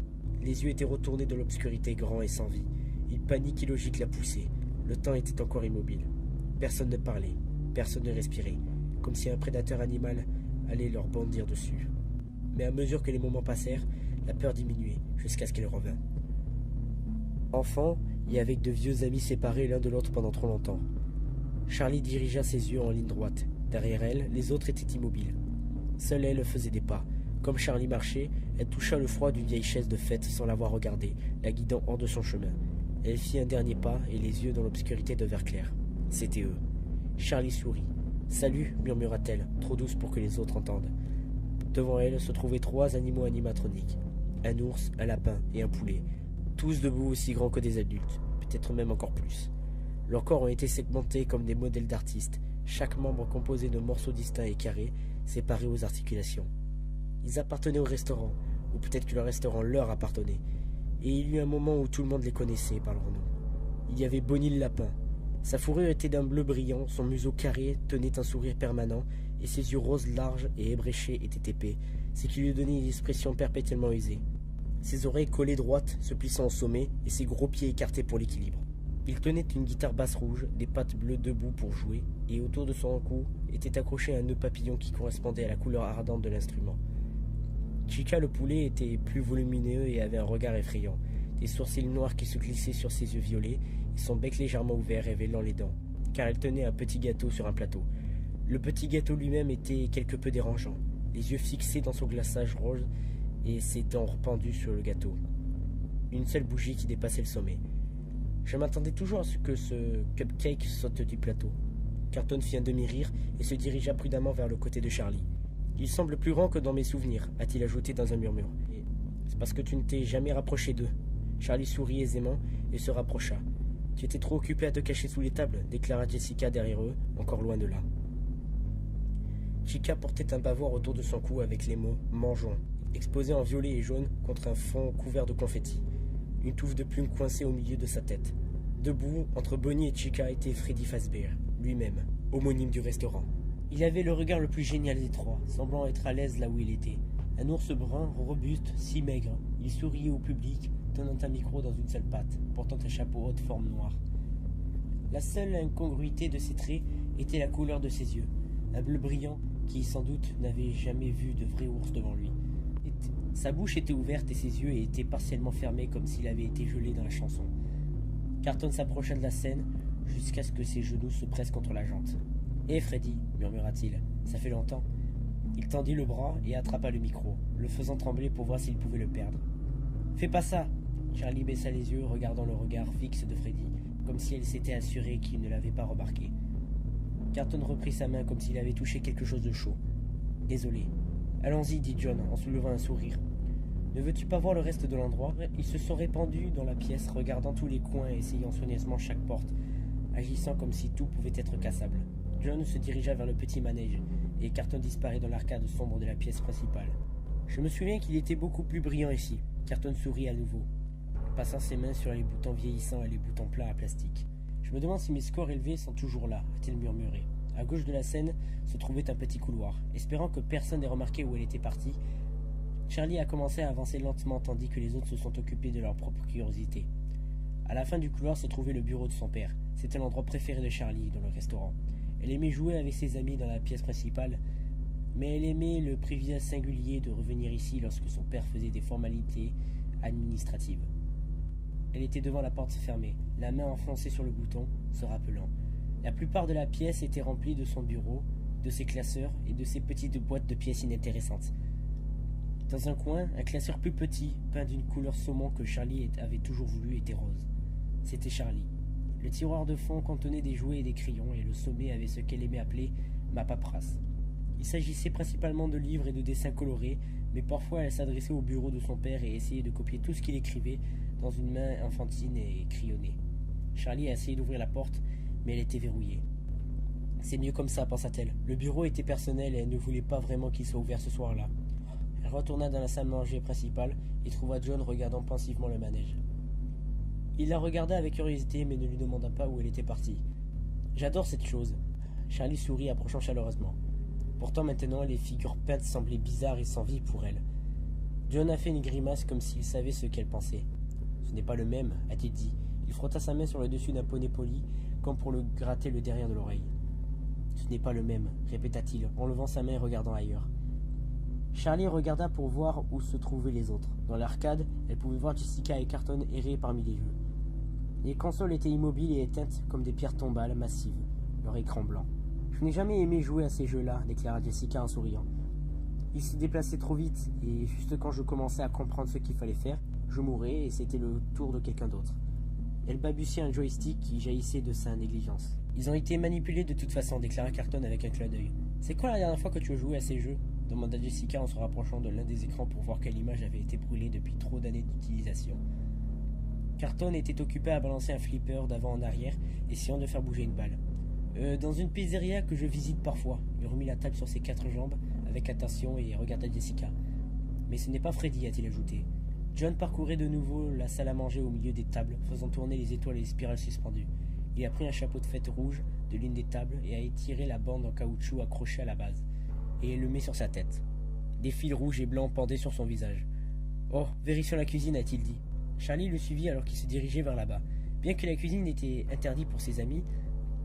Les yeux étaient retournés de l'obscurité, grands et sans vie. Une panique illogique la poussait. Le temps était encore immobile. Personne ne parlait, personne ne respirait, comme si un prédateur animal allait leur bondir dessus. mais à mesure que les moments passèrent, la peur diminuait, jusqu'à ce qu'elle revint. Enfant, et avec de vieux amis séparés l'un de l'autre pendant trop longtemps, Charlie dirigea ses yeux en ligne droite. Derrière elle, les autres étaient immobiles. Seule elle faisait des pas. Comme Charlie marchait, elle toucha le froid d'une vieille chaise de fête sans l'avoir regardée, la guidant hors de son chemin. Elle fit un dernier pas et les yeux dans l'obscurité devinrent clairs. C'étaient eux. Charlie sourit. « Salut » murmura-t-elle, trop douce pour que les autres entendent. Devant elle se trouvaient 3 animaux animatroniques. Un ours, un lapin et un poulet. Tous debout aussi grands que des adultes, peut-être même encore plus. Leurs corps ont été segmentés comme des modèles d'artistes, chaque membre composé de morceaux distincts et carrés, séparés aux articulations. Ils appartenaient au restaurant, ou peut-être que le restaurant leur appartenait, et il y eut un moment où tout le monde les connaissait par leur nom. Il y avait Bonnie le lapin. Sa fourrure était d'un bleu brillant, son museau carré tenait un sourire permanent, et ses yeux roses larges et ébréchés étaient épais, ce qui lui donnait une expression perpétuellement usée. Ses oreilles collées droites, se plissant au sommet, et ses gros pieds écartés pour l'équilibre. Il tenait une guitare basse rouge, des pattes bleues debout pour jouer, et autour de son cou était accroché un nœud papillon qui correspondait à la couleur ardente de l'instrument. Chica le poulet était plus volumineux et avait un regard effrayant, des sourcils noirs qui se glissaient sur ses yeux violets, et son bec légèrement ouvert révélant les dents, car elle tenait un petit gâteau sur un plateau. Le petit gâteau lui-même était quelque peu dérangeant, les yeux fixés dans son glaçage rose et ses dents rependues sur le gâteau. Une seule bougie qui dépassait le sommet. Je m'attendais toujours à ce que ce cupcake saute du plateau. Carton fit un demi-rire et se dirigea prudemment vers le côté de Charlie. « Il semble plus grand que dans mes souvenirs », a-t-il ajouté dans un murmure. « C'est parce que tu ne t'es jamais rapproché d'eux. » Charlie sourit aisément et se rapprocha. « Tu étais trop occupé à te cacher sous les tables », déclara Jessica derrière eux, encore loin de là. Chica portait un bavoir autour de son cou avec les mots « Mangeons », exposé en violet et jaune contre un fond couvert de confettis. Une touffe de plumes coincée au milieu de sa tête. Debout, entre Bonnie et Chica, était Freddy Fazbear, lui-même, homonyme du restaurant. Il avait le regard le plus génial des trois, semblant être à l'aise là où il était. Un ours brun, robuste, si maigre. Il souriait au public, tenant un micro dans une seule patte, portant un chapeau haute forme noire. La seule incongruité de ses traits était la couleur de ses yeux, un bleu brillant qui, sans doute, n'avait jamais vu de vrai ours devant lui. Sa bouche était ouverte et ses yeux étaient partiellement fermés comme s'il avait été gelé dans la chanson. Carton s'approcha de la scène jusqu'à ce que ses genoux se pressent contre la jante. « Hé Freddy » murmura-t-il, « ça fait longtemps ?» Il tendit le bras et attrapa le micro, le faisant trembler pour voir s'il pouvait le perdre. « Fais pas ça !» Charlie baissa les yeux, regardant le regard fixe de Freddy, comme si elle s'était assurée qu'il ne l'avait pas remarqué. Carton reprit sa main comme s'il avait touché quelque chose de chaud. « Désolé. »« Allons-y, dit John, en soulevant un sourire. Ne veux-tu pas voir le reste de l'endroit ?» Ils se sont répandus dans la pièce, regardant tous les coins et essayant soigneusement chaque porte, agissant comme si tout pouvait être cassable. John se dirigea vers le petit manège, et Carton disparut dans l'arcade sombre de la pièce principale. Je me souviens qu'il était beaucoup plus brillant ici. Carton sourit à nouveau, passant ses mains sur les boutons vieillissants et les boutons plats à plastique. Je me demande si mes scores élevés sont toujours là, a-t-il murmuré. À gauche de la scène se trouvait un petit couloir. Espérant que personne n'ait remarqué où elle était partie, Charlie a commencé à avancer lentement tandis que les autres se sont occupés de leur propre curiosité. À la fin du couloir se trouvait le bureau de son père. C'était l'endroit préféré de Charlie dans le restaurant. Elle aimait jouer avec ses amis dans la pièce principale, mais elle aimait le privilège singulier de revenir ici lorsque son père faisait des formalités administratives. Elle était devant la porte fermée, la main enfoncée sur le bouton, se rappelant. La plupart de la pièce était remplie de son bureau, de ses classeurs et de ses petites boîtes de pièces inintéressantes. Dans un coin, un classeur plus petit, peint d'une couleur saumon que Charlie avait toujours voulu, était rose. C'était Charlie. Le tiroir de fond contenait des jouets et des crayons, et le sommet avait ce qu'elle aimait appeler « ma paperasse ». Il s'agissait principalement de livres et de dessins colorés, mais parfois elle s'adressait au bureau de son père et essayait de copier tout ce qu'il écrivait dans une main enfantine et crayonnée. Charlie a essayé d'ouvrir la porte, mais elle était verrouillée. « C'est mieux comme ça, pensa-t-elle. Le bureau était personnel et elle ne voulait pas vraiment qu'il soit ouvert ce soir-là. » Elle retourna dans la salle à manger principale et trouva John regardant pensivement le manège. Il la regarda avec curiosité mais ne lui demanda pas où elle était partie. « J'adore cette chose. » Charlie sourit, approchant chaleureusement. Pourtant maintenant les figures peintes semblaient bizarres et sans vie pour elle. John a fait une grimace comme s'il savait ce qu'elle pensait. « Ce n'est pas le même, a-t-il dit. Il frotta sa main sur le dessus d'un poney poli, comme pour le gratter le derrière de l'oreille. « Ce n'est pas le même, répéta-t-il, en levant sa main et regardant ailleurs. Charlie regarda pour voir où se trouvaient les autres. Dans l'arcade, elle pouvait voir Jessica et Carton errer parmi les jeux. Les consoles étaient immobiles et éteintes comme des pierres tombales massives, leur écran blanc. « Je n'ai jamais aimé jouer à ces jeux-là, déclara Jessica en souriant. Ils se déplaçaient trop vite, et juste quand je commençais à comprendre ce qu'il fallait faire, je mourais et c'était le tour de quelqu'un d'autre. » Elle balbutiait un joystick qui jaillissait de sa négligence. « Ils ont été manipulés de toute façon, déclara Carton avec un clin d'œil. C'est quand la dernière fois que tu as joué à ces jeux ? Demanda Jessica en se rapprochant de l'un des écrans pour voir quelle image avait été brûlée depuis trop d'années d'utilisation. Carton était occupé à balancer un flipper d'avant en arrière, essayant de faire bouger une balle. Dans une pizzeria que je visite parfois. Il remit la table sur ses 4 jambes avec attention et regarda Jessica. Mais ce n'est pas Freddy, a-t-il ajouté. John parcourait de nouveau la salle à manger au milieu des tables, faisant tourner les étoiles et les spirales suspendues. Il a pris un chapeau de fête rouge de l'une des tables et a étiré la bande en caoutchouc accrochée à la base. Et le met sur sa tête. Des fils rouges et blancs pendaient sur son visage. « Oh, vérifions la cuisine, a-t-il dit. » Charlie le suivit alors qu'il se dirigeait vers là-bas. Bien que la cuisine était interdite pour ses amis,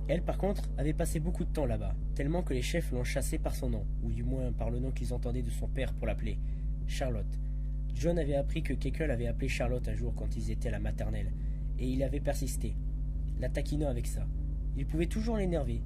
elle, par contre, avait passé beaucoup de temps là-bas, tellement que les chefs l'ont chassée par son nom, ou du moins par le nom qu'ils entendaient de son père pour l'appeler, Charlotte. John avait appris que quelqu'un l'avait appelée Charlotte un jour quand ils étaient à la maternelle, et il avait persisté, la taquinant avec ça. Il pouvait toujours l'énerver.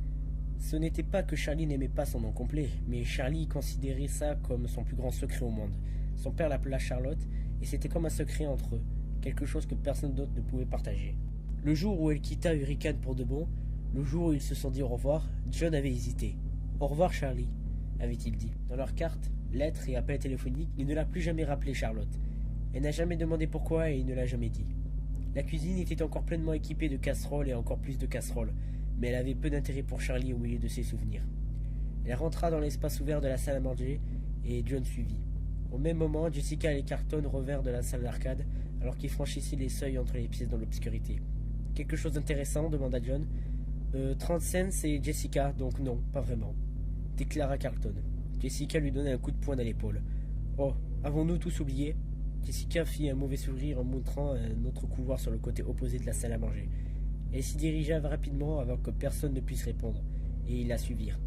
Ce n'était pas que Charlie n'aimait pas son nom complet, mais Charlie considérait ça comme son plus grand secret au monde. Son père l'appela Charlotte, et c'était comme un secret entre eux, quelque chose que personne d'autre ne pouvait partager. Le jour où elle quitta Hurricane pour de bon, le jour où ils se sont dit au revoir, John avait hésité. « Au revoir Charlie », avait-il dit. Dans leurs cartes, lettres et appels téléphoniques, il ne l'a plus jamais rappelé Charlotte. Elle n'a jamais demandé pourquoi et il ne l'a jamais dit. La cuisine était encore pleinement équipée de casseroles et encore plus de casseroles, mais elle avait peu d'intérêt pour Charlie au milieu de ses souvenirs. Elle rentra dans l'espace ouvert de la salle à manger et John suivit. Au même moment, Jessica et Carton revinrent de la salle d'arcade alors qu'ils franchissaient les seuils entre les pièces dans l'obscurité. « Quelque chose d'intéressant ?» demanda John. 30 cents et Jessica, donc non, pas vraiment, déclara Carton. Jessica lui donna un coup de poing dans l'épaule. Oh, avons-nous tous oublié? Jessica fit un mauvais sourire en montrant un autre couloir sur le côté opposé de la salle à manger. Elle s'y dirigea rapidement avant que personne ne puisse répondre, et ils la suivirent.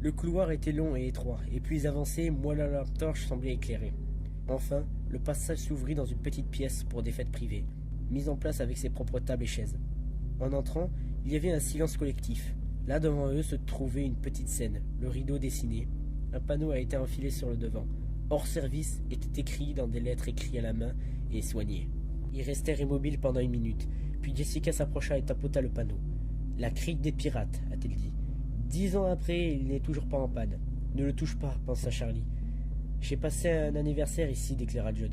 Le couloir était long et étroit, et plus avancé, moins la lampe torche semblait éclairer. Enfin, le passage s'ouvrit dans une petite pièce pour des fêtes privées, mise en place avec ses propres tables et chaises. En entrant, il y avait un silence collectif. Là, devant eux, se trouvait une petite scène, le rideau dessiné. Un panneau a été enfilé sur le devant. Hors service était écrit dans des lettres écrites à la main et soignées. Ils restèrent immobiles pendant 1 minute, puis Jessica s'approcha et tapota le panneau. « La crique des pirates », a-t-elle dit. 10 ans après, il n'est toujours pas en panne. Ne le touche pas, pensa Charlie. J'ai passé un anniversaire ici, déclara John.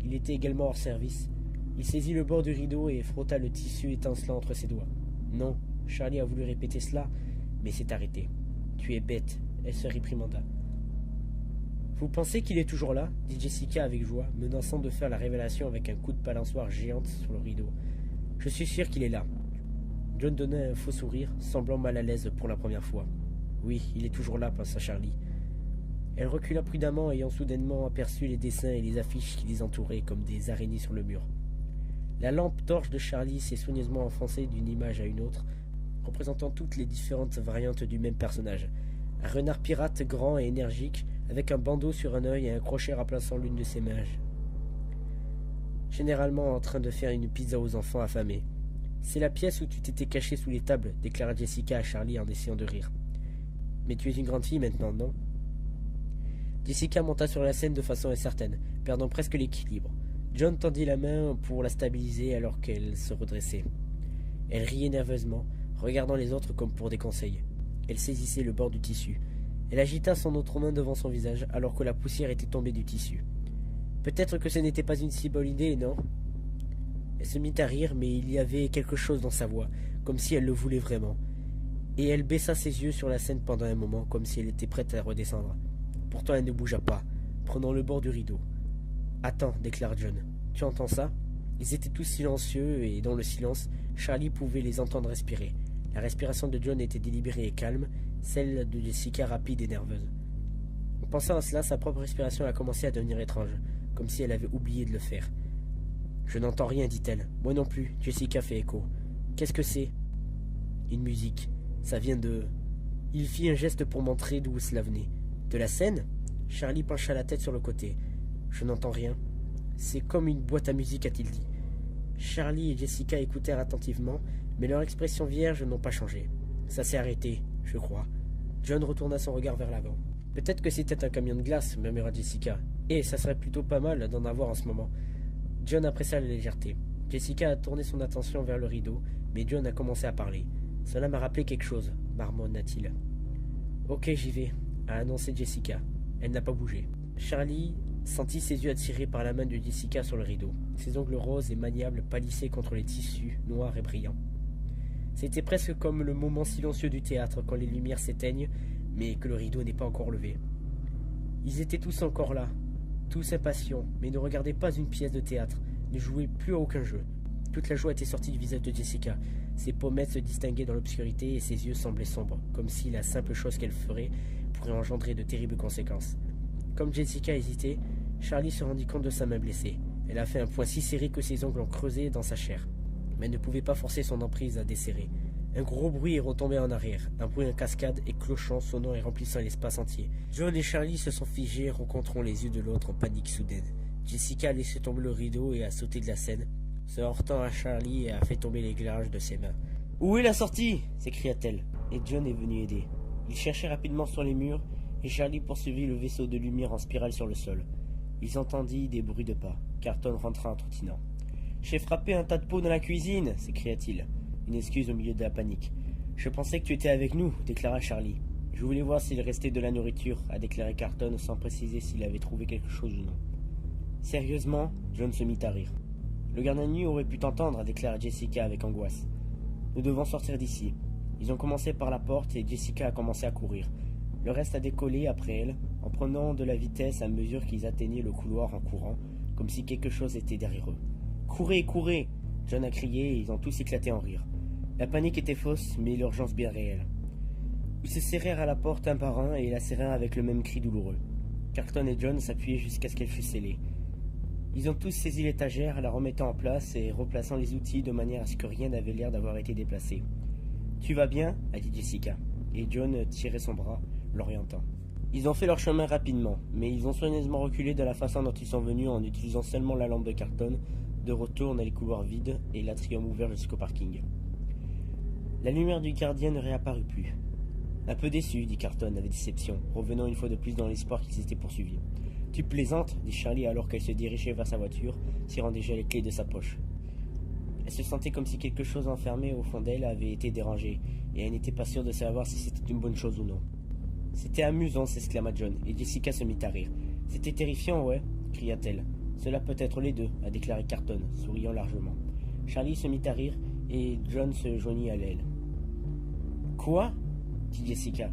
Il était également hors service. Il saisit le bord du rideau et frotta le tissu étincelant entre ses doigts. Non, Charlie a voulu répéter cela, mais s'est arrêté. Tu es bête, elle se réprimanda. Vous pensez qu'il est toujours là dit Jessica avec joie, menaçant de faire la révélation avec un coup de balançoire géante sur le rideau. Je suis sûr qu'il est là. John donna un faux sourire, semblant mal à l'aise pour la première fois. Oui, il est toujours là, pensa Charlie. Elle recula prudemment, ayant soudainement aperçu les dessins et les affiches qui les entouraient comme des araignées sur le mur. La lampe torche de Charlie s'est soigneusement enfoncée d'une image à une autre, représentant toutes les différentes variantes du même personnage. Un renard pirate grand et énergique, avec un bandeau sur un œil et un crochet remplaçant l'une de ses mains. Généralement en train de faire une pizza aux enfants affamés. C'est la pièce où tu t'étais caché sous les tables, déclara Jessica à Charlie en essayant de rire. Mais tu es une grande fille maintenant, non? Jessica monta sur la scène de façon incertaine, perdant presque l'équilibre. John tendit la main pour la stabiliser alors qu'elle se redressait. Elle riait nerveusement, regardant les autres comme pour des conseils. Elle saisissait le bord du tissu. Elle agita son autre main devant son visage alors que la poussière était tombée du tissu. Peut-être que ce n'était pas une si bonne idée, non? Elle se mit à rire, mais il y avait quelque chose dans sa voix, comme si elle le voulait vraiment. Et elle baissa ses yeux sur la scène pendant un moment, comme si elle était prête à redescendre. Pourtant elle ne bougea pas, prenant le bord du rideau. « Attends, déclare John. Tu entends ça ?» Ils étaient tous silencieux, et dans le silence, Charlie pouvait les entendre respirer. La respiration de John était délibérée et calme, celle de Jessica rapide et nerveuse. En pensant à cela, sa propre respiration a commencé à devenir étrange, comme si elle avait oublié de le faire. « Je n'entends rien, dit-elle. Moi non plus, Jessica fait écho. Qu'est-ce que c'est ?»« Une musique. Ça vient de... » Il fit un geste pour montrer d'où cela venait. « De la scène ?»« Charlie pencha la tête sur le côté. Je n'entends rien. C'est comme une boîte à musique, a-t-il dit. Charlie et Jessica écoutèrent attentivement, mais leur expression vierge n'ont pas changé. Ça s'est arrêté, je crois. John retourna son regard vers l'avant. Peut-être que c'était un camion de glace, murmura Jessica. Et ça serait plutôt pas mal d'en avoir en ce moment. John apprécia la légèreté. Jessica a tourné son attention vers le rideau, mais John a commencé à parler. Cela m'a rappelé quelque chose, marmonna-t-il. Ok, j'y vais, a annoncé Jessica. Elle n'a pas bougé. Charlie sentit ses yeux attirés par la main de Jessica sur le rideau. Ses ongles roses et maniables pâlissaient contre les tissus noirs et brillants. C'était presque comme le moment silencieux du théâtre quand les lumières s'éteignent, mais que le rideau n'est pas encore levé. Ils étaient tous encore là, tous impatients, mais ne regardaient pas une pièce de théâtre, ne jouaient plus à aucun jeu. Toute la joie était sortie du visage de Jessica. Ses pommettes se distinguaient dans l'obscurité et ses yeux semblaient sombres, comme si la simple chose qu'elle ferait pourrait engendrer de terribles conséquences. Comme Jessica hésitait, Charlie se rendit compte de sa main blessée. Elle a fait un poing si serré que ses ongles ont creusé dans sa chair. Mais elle ne pouvait pas forcer son emprise à desserrer. Un gros bruit est retombé en arrière, un bruit en cascade et clochant, sonnant et remplissant l'espace entier. John et Charlie se sont figés, rencontrant les yeux de l'autre en panique soudaine. Jessica a laissé tomber le rideau et a sauté de la scène, se heurtant à Charlie et a fait tomber l'éclairage de ses mains. « Où est la sortie » s'écria-t-elle, et John est venu aider. Il cherchait rapidement sur les murs, et Charlie poursuivit le vaisseau de lumière en spirale sur le sol. Ils entendirent des bruits de pas. Carton rentra en trottinant. « J'ai frappé un tas de pots dans la cuisine » s'écria-t-il, une excuse au milieu de la panique. « Je pensais que tu étais avec nous » déclara Charlie. « Je voulais voir s'il restait de la nourriture » a déclaré Carton sans préciser s'il avait trouvé quelque chose ou non. Sérieusement, John se mit à rire. « Le gardien de nuit aurait pu t'entendre » a déclaré Jessica avec angoisse. « Nous devons sortir d'ici. » Ils ont commencé par la porte et Jessica a commencé à courir. Le reste a décollé après elle, en prenant de la vitesse à mesure qu'ils atteignaient le couloir en courant, comme si quelque chose était derrière eux. « Courez, courez !» John a crié et ils ont tous éclaté en rire. La panique était fausse, mais l'urgence bien réelle. Ils se serrèrent à la porte un par un et la serrèrent avec le même cri douloureux. Carton et John s'appuyaient jusqu'à ce qu'elle fût scellée. Ils ont tous saisi l'étagère, la remettant en place et replaçant les outils de manière à ce que rien n'avait l'air d'avoir été déplacé. « Tu vas bien ?» a dit Jessica, et John tirait son bras, l'orientant. Ils ont fait leur chemin rapidement, mais ils ont soigneusement reculé de la façon dont ils sont venus en utilisant seulement la lampe de Carton, de retour dans les couloirs vides et l'atrium ouvert jusqu'au parking. La lumière du gardien ne réapparut plus. Un peu déçu, dit Carton avec déception, revenant une fois de plus dans l'espoir qu'ils étaient poursuivis. « Tu plaisantes » dit Charlie alors qu'elle se dirigeait vers sa voiture, tirant déjà les clés de sa poche. Elle se sentait comme si quelque chose enfermé au fond d'elle avait été dérangé, et elle n'était pas sûre de savoir si c'était une bonne chose ou non. « C'était amusant » s'exclama John, et Jessica se mit à rire. « C'était terrifiant, ouais » cria-t-elle. « Cela peut être les deux » a déclaré Carton, souriant largement. Charlie se mit à rire, et John se joignit à elle. « Quoi ?» dit Jessica.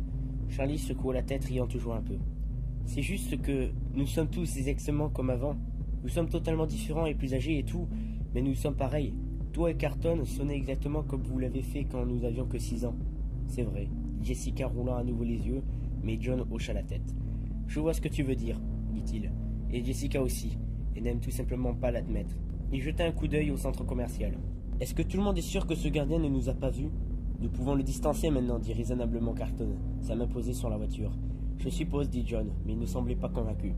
Charlie secoua la tête, riant toujours un peu. « C'est juste que nous sommes tous exactement comme avant. Nous sommes totalement différents et plus âgés et tout, mais nous sommes pareils. Toi et Carton sonnez exactement comme vous l'avez fait quand nous avions que 6 ans. » « C'est vrai, » dit Jessica roulant à nouveau les yeux, mais John hocha la tête. « Je vois ce que tu veux dire, » dit-il. Et Jessica aussi, et n'aime tout simplement pas l'admettre. Il jeta un coup d'œil au centre commercial. « Est-ce que tout le monde est sûr que ce gardien ne nous a pas vus ? Nous pouvons le distancer maintenant, dit raisonnablement Carton, sa main posée sur la voiture. Je suppose, dit John, mais il ne semblait pas convaincu.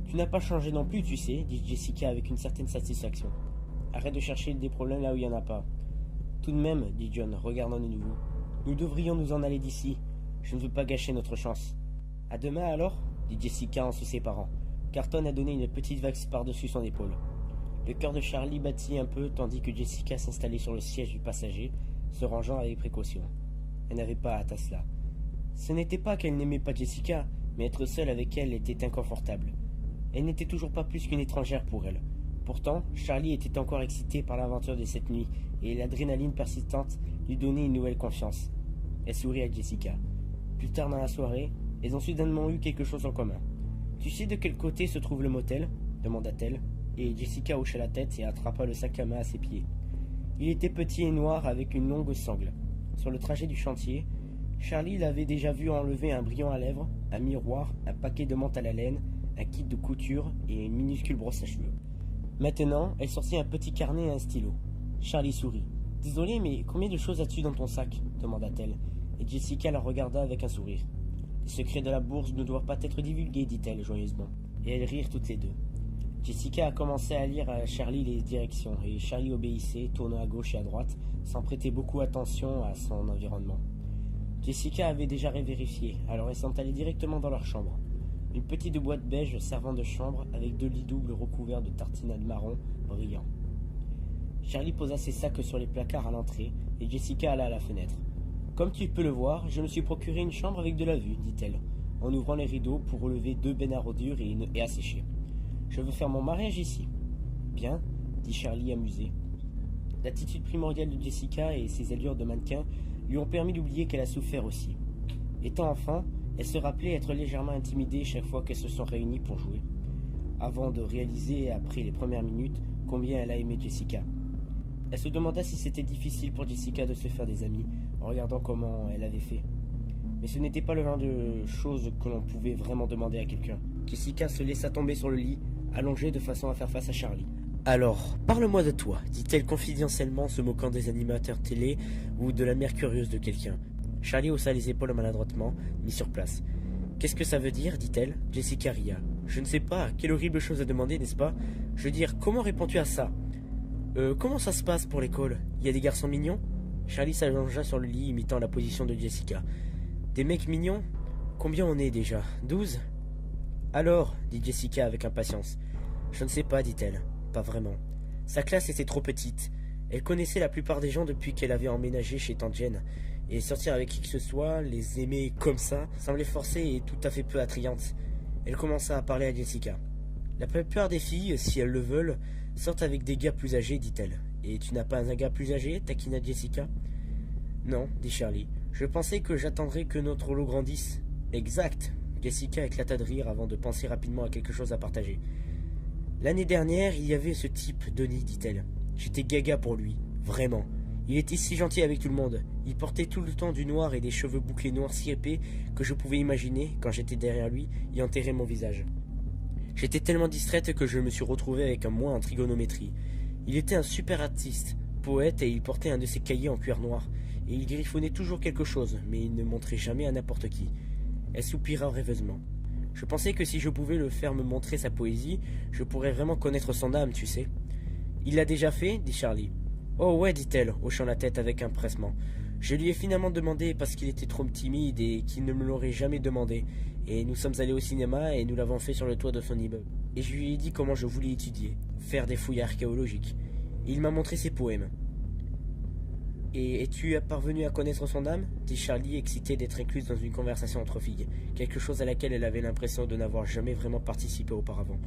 Tu n'as pas changé non plus, tu sais, dit Jessica avec une certaine satisfaction. Arrête de chercher des problèmes là où il n'y en a pas. Tout de même, dit John, regardant de nouveau. Nous devrions nous en aller d'ici. Je ne veux pas gâcher notre chance. À demain alors, dit Jessica en se séparant. Carton a donné une petite vague par-dessus son épaule. Le cœur de Charlie battit un peu tandis que Jessica s'installait sur le siège du passager, se rangeant avec précaution. Elle n'avait pas hâte à cela. Ce n'était pas qu'elle n'aimait pas Jessica, mais être seule avec elle était inconfortable. Elle n'était toujours pas plus qu'une étrangère pour elle. Pourtant, Charlie était encore excité par l'aventure de cette nuit, et l'adrénaline persistante lui donnait une nouvelle confiance. Elle sourit à Jessica. Plus tard dans la soirée, elles ont soudainement eu quelque chose en commun. « Tu sais de quel côté se trouve le motel ?» demanda-t-elle, et Jessica hocha la tête et attrapa le sac à main à ses pieds. Il était petit et noir avec une longue sangle. Sur le trajet du chantier, Charlie l'avait déjà vu enlever un brillant à lèvres, un miroir, un paquet de menthe à la laine, un kit de couture et une minuscule brosse à cheveux. Maintenant, elle sortit un petit carnet et un stylo. Charlie sourit. « Désolé, mais combien de choses as-tu dans ton sac ?» demanda-t-elle, et Jessica la regarda avec un sourire. « Les secrets de la bourse ne doivent pas être divulgués, dit-elle joyeusement. Et elles rirent toutes les deux. Jessica a commencé à lire à Charlie les directions, et Charlie obéissait, tournant à gauche et à droite, sans prêter beaucoup attention à son environnement. Jessica avait déjà vérifié, alors elles sont allées directement dans leur chambre. Une petite boîte beige servant de chambre, avec 2 lits doubles recouverts de tartinades marron brillants. Charlie posa ses sacs sur les placards à l'entrée, et Jessica alla à la fenêtre. « Comme tu peux le voir, je me suis procuré une chambre avec de la vue, dit-elle, en ouvrant les rideaux pour relever 2 bennes à rodures et à sécher. Je veux faire mon mariage ici. » « Bien, » dit Charlie amusé. L'attitude primordiale de Jessica et ses allures de mannequin lui ont permis d'oublier qu'elle a souffert aussi. Étant enfant, elle se rappelait être légèrement intimidée chaque fois qu'elles se sont réunies pour jouer, avant de réaliser, après les premières minutes, combien elle a aimé Jessica. Elle se demanda si c'était difficile pour Jessica de se faire des amis, en regardant comment elle avait fait. Mais ce n'était pas le genre de choses que l'on pouvait vraiment demander à quelqu'un. Jessica se laissa tomber sur le lit, allongée de façon à faire face à Charlie. « Alors, parle-moi de toi, » dit-elle confidentiellement, se moquant des animateurs télé ou de la mère curieuse de quelqu'un. Charlie haussa les épaules maladroitement, mis sur place. « Qu'est-ce que ça veut dire » dit-elle. Jessica ria. « Je ne sais pas, quelle horrible chose à demander, n'est-ce pas ? Je veux dire, comment réponds-tu à ça ? Comment ça se passe pour l'école ? Il y a des garçons mignons ?» Charlie s'allongea sur le lit, imitant la position de Jessica. « Des mecs mignons ? Combien on est déjà ? 12 ? » « Alors » dit Jessica avec impatience. « Je ne sais pas, dit-elle. Pas vraiment. Sa classe était trop petite. Elle connaissait la plupart des gens depuis qu'elle avait emménagé chez Tante Jen. Et sortir avec qui que ce soit, les aimer comme ça, semblait forcée et tout à fait peu attrayante. Elle commença à parler à Jessica. « La plupart des filles, si elles le veulent, sortent avec des gars plus âgés, dit-elle. Et tu n'as pas un gars plus âgé ?» taquina Jessica. « Non, dit Charlie. Je pensais que j'attendrais que notre lot grandisse. »« Exact !» Jessica éclata de rire avant de penser rapidement à quelque chose à partager. « L'année dernière, il y avait ce type, Denis, dit-elle. J'étais gaga pour lui, vraiment. Il était si gentil avec tout le monde. Il portait tout le temps du noir et des cheveux bouclés noirs si épais que je pouvais imaginer, quand j'étais derrière lui, y enterrer mon visage. J'étais tellement distraite que je me suis retrouvée avec un moins en trigonométrie. Il était un super artiste, poète, et il portait un de ses cahiers en cuir noir. Et il griffonnait toujours quelque chose, mais il ne montrait jamais à n'importe qui. » Elle soupira rêveusement. « Je pensais que si je pouvais le faire me montrer sa poésie, je pourrais vraiment connaître son âme, tu sais. »« Il l'a déjà fait ?» dit Charlie. « Oh ouais, dit-elle, hochant la tête avec empressement. Je lui ai finalement demandé parce qu'il était trop timide et qu'il ne me l'aurait jamais demandé. Et nous sommes allés au cinéma et nous l'avons fait sur le toit de son immeuble. Et je lui ai dit comment je voulais étudier, faire des fouilles archéologiques. Et il m'a montré ses poèmes. »« Et es-tu parvenu à connaître son âme ?» dit Charlie, excitée d'être incluse dans une conversation entre filles, quelque chose à laquelle elle avait l'impression de n'avoir jamais vraiment participé auparavant.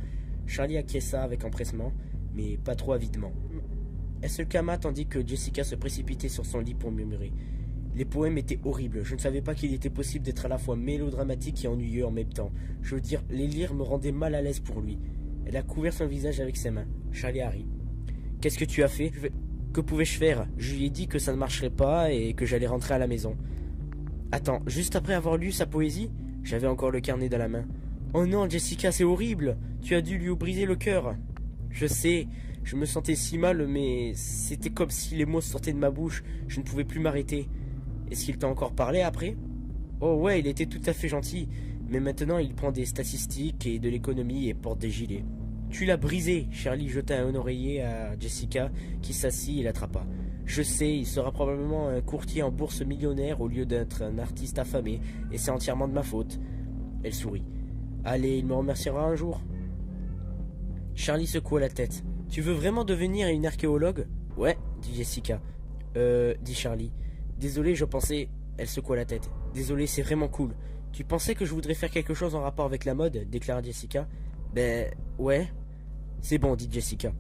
Charlie acquiesça avec empressement, mais pas trop avidement. Elle se calma tandis que Jessica se précipitait sur son lit pour murmurer. Les poèmes étaient horribles, je ne savais pas qu'il était possible d'être à la fois mélodramatique et ennuyeux en même temps. Je veux dire, les lire me rendait mal à l'aise pour lui. Elle a couvert son visage avec ses mains. Charlie a ri. « Qu'est-ce que tu as fait ?» Que pouvais-je faire? Je lui ai dit que ça ne marcherait pas et que j'allais rentrer à la maison. Attends, juste après avoir lu sa poésie? J'avais encore le carnet dans la main. Oh non, Jessica, c'est horrible! Tu as dû lui briser le cœur. Je sais, je me sentais si mal, mais c'était comme si les mots sortaient de ma bouche. Je ne pouvais plus m'arrêter. Est-ce qu'il t'a encore parlé après? Oh ouais, il était tout à fait gentil, mais maintenant il prend des statistiques et de l'économie et porte des gilets. Tu l'as brisé. Charlie jeta un oreiller à Jessica, qui s'assit et l'attrapa. Je sais, il sera probablement un courtier en bourse millionnaire au lieu d'être un artiste affamé, et c'est entièrement de ma faute. Elle sourit. Allez, il me remerciera un jour. Charlie secoua la tête. Tu veux vraiment devenir une archéologue? Ouais, dit Jessica. Dit Charlie. Désolé, je pensais... Elle secoua la tête. Désolé, c'est vraiment cool. Tu pensais que je voudrais faire quelque chose en rapport avec la mode? Déclara Jessica. Ben, ouais. C'est bon, dit Jessica.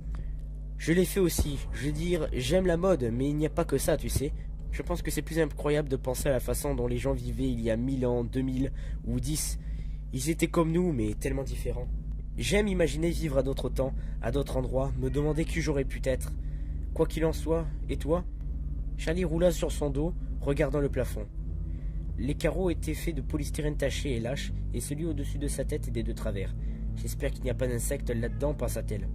Je l'ai fait aussi. Je veux dire, j'aime la mode, mais il n'y a pas que ça, tu sais. Je pense que c'est plus incroyable de penser à la façon dont les gens vivaient il y a 1000 ans, 2000 ou 10. Ils étaient comme nous, mais tellement différents. J'aime imaginer vivre à d'autres temps, à d'autres endroits, me demander qui j'aurais pu être. Quoi qu'il en soit, et toi? Charlie roula sur son dos, regardant le plafond. Les carreaux étaient faits de polystyrène taché et lâche, et celui au-dessus de sa tête était de travers. J'espère qu'il n'y a pas d'insectes là-dedans, pensa-t-elle.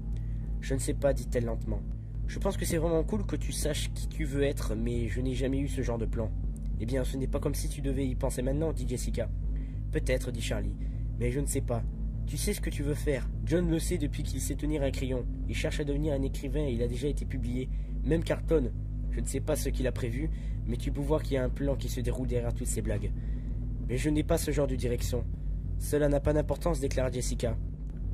Je ne sais pas, dit-elle lentement. Je pense que c'est vraiment cool que tu saches qui tu veux être, mais je n'ai jamais eu ce genre de plan. Eh bien, ce n'est pas comme si tu devais y penser maintenant, dit Jessica. Peut-être, dit Charlie, mais je ne sais pas. Tu sais ce que tu veux faire. John le sait depuis qu'il sait tenir un crayon. Il cherche à devenir un écrivain et il a déjà été publié. Même Carton. Je ne sais pas ce qu'il a prévu, mais tu peux voir qu'il y a un plan qui se déroule derrière toutes ces blagues. Mais je n'ai pas ce genre de direction. Cela n'a pas d'importance, déclara Jessica.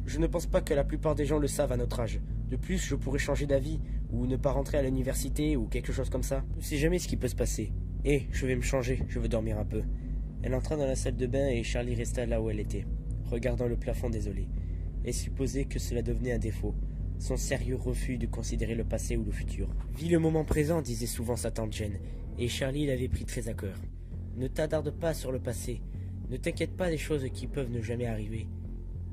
Je ne pense pas que la plupart des gens le savent à notre âge. De plus, je pourrais changer d'avis, ou ne pas rentrer à l'université, ou quelque chose comme ça. Je ne sais jamais ce qui peut se passer. Je vais me changer, je veux dormir un peu. Elle entra dans la salle de bain et Charlie resta là où elle était, regardant le plafond désolé. Elle supposait que cela devenait un défaut. Son sérieux refus de considérer le passé ou le futur. Vis le moment présent, disait souvent sa tante Jane, et Charlie l'avait pris très à cœur. Ne t'attarde pas sur le passé. Ne t'inquiète pas des choses qui peuvent ne jamais arriver.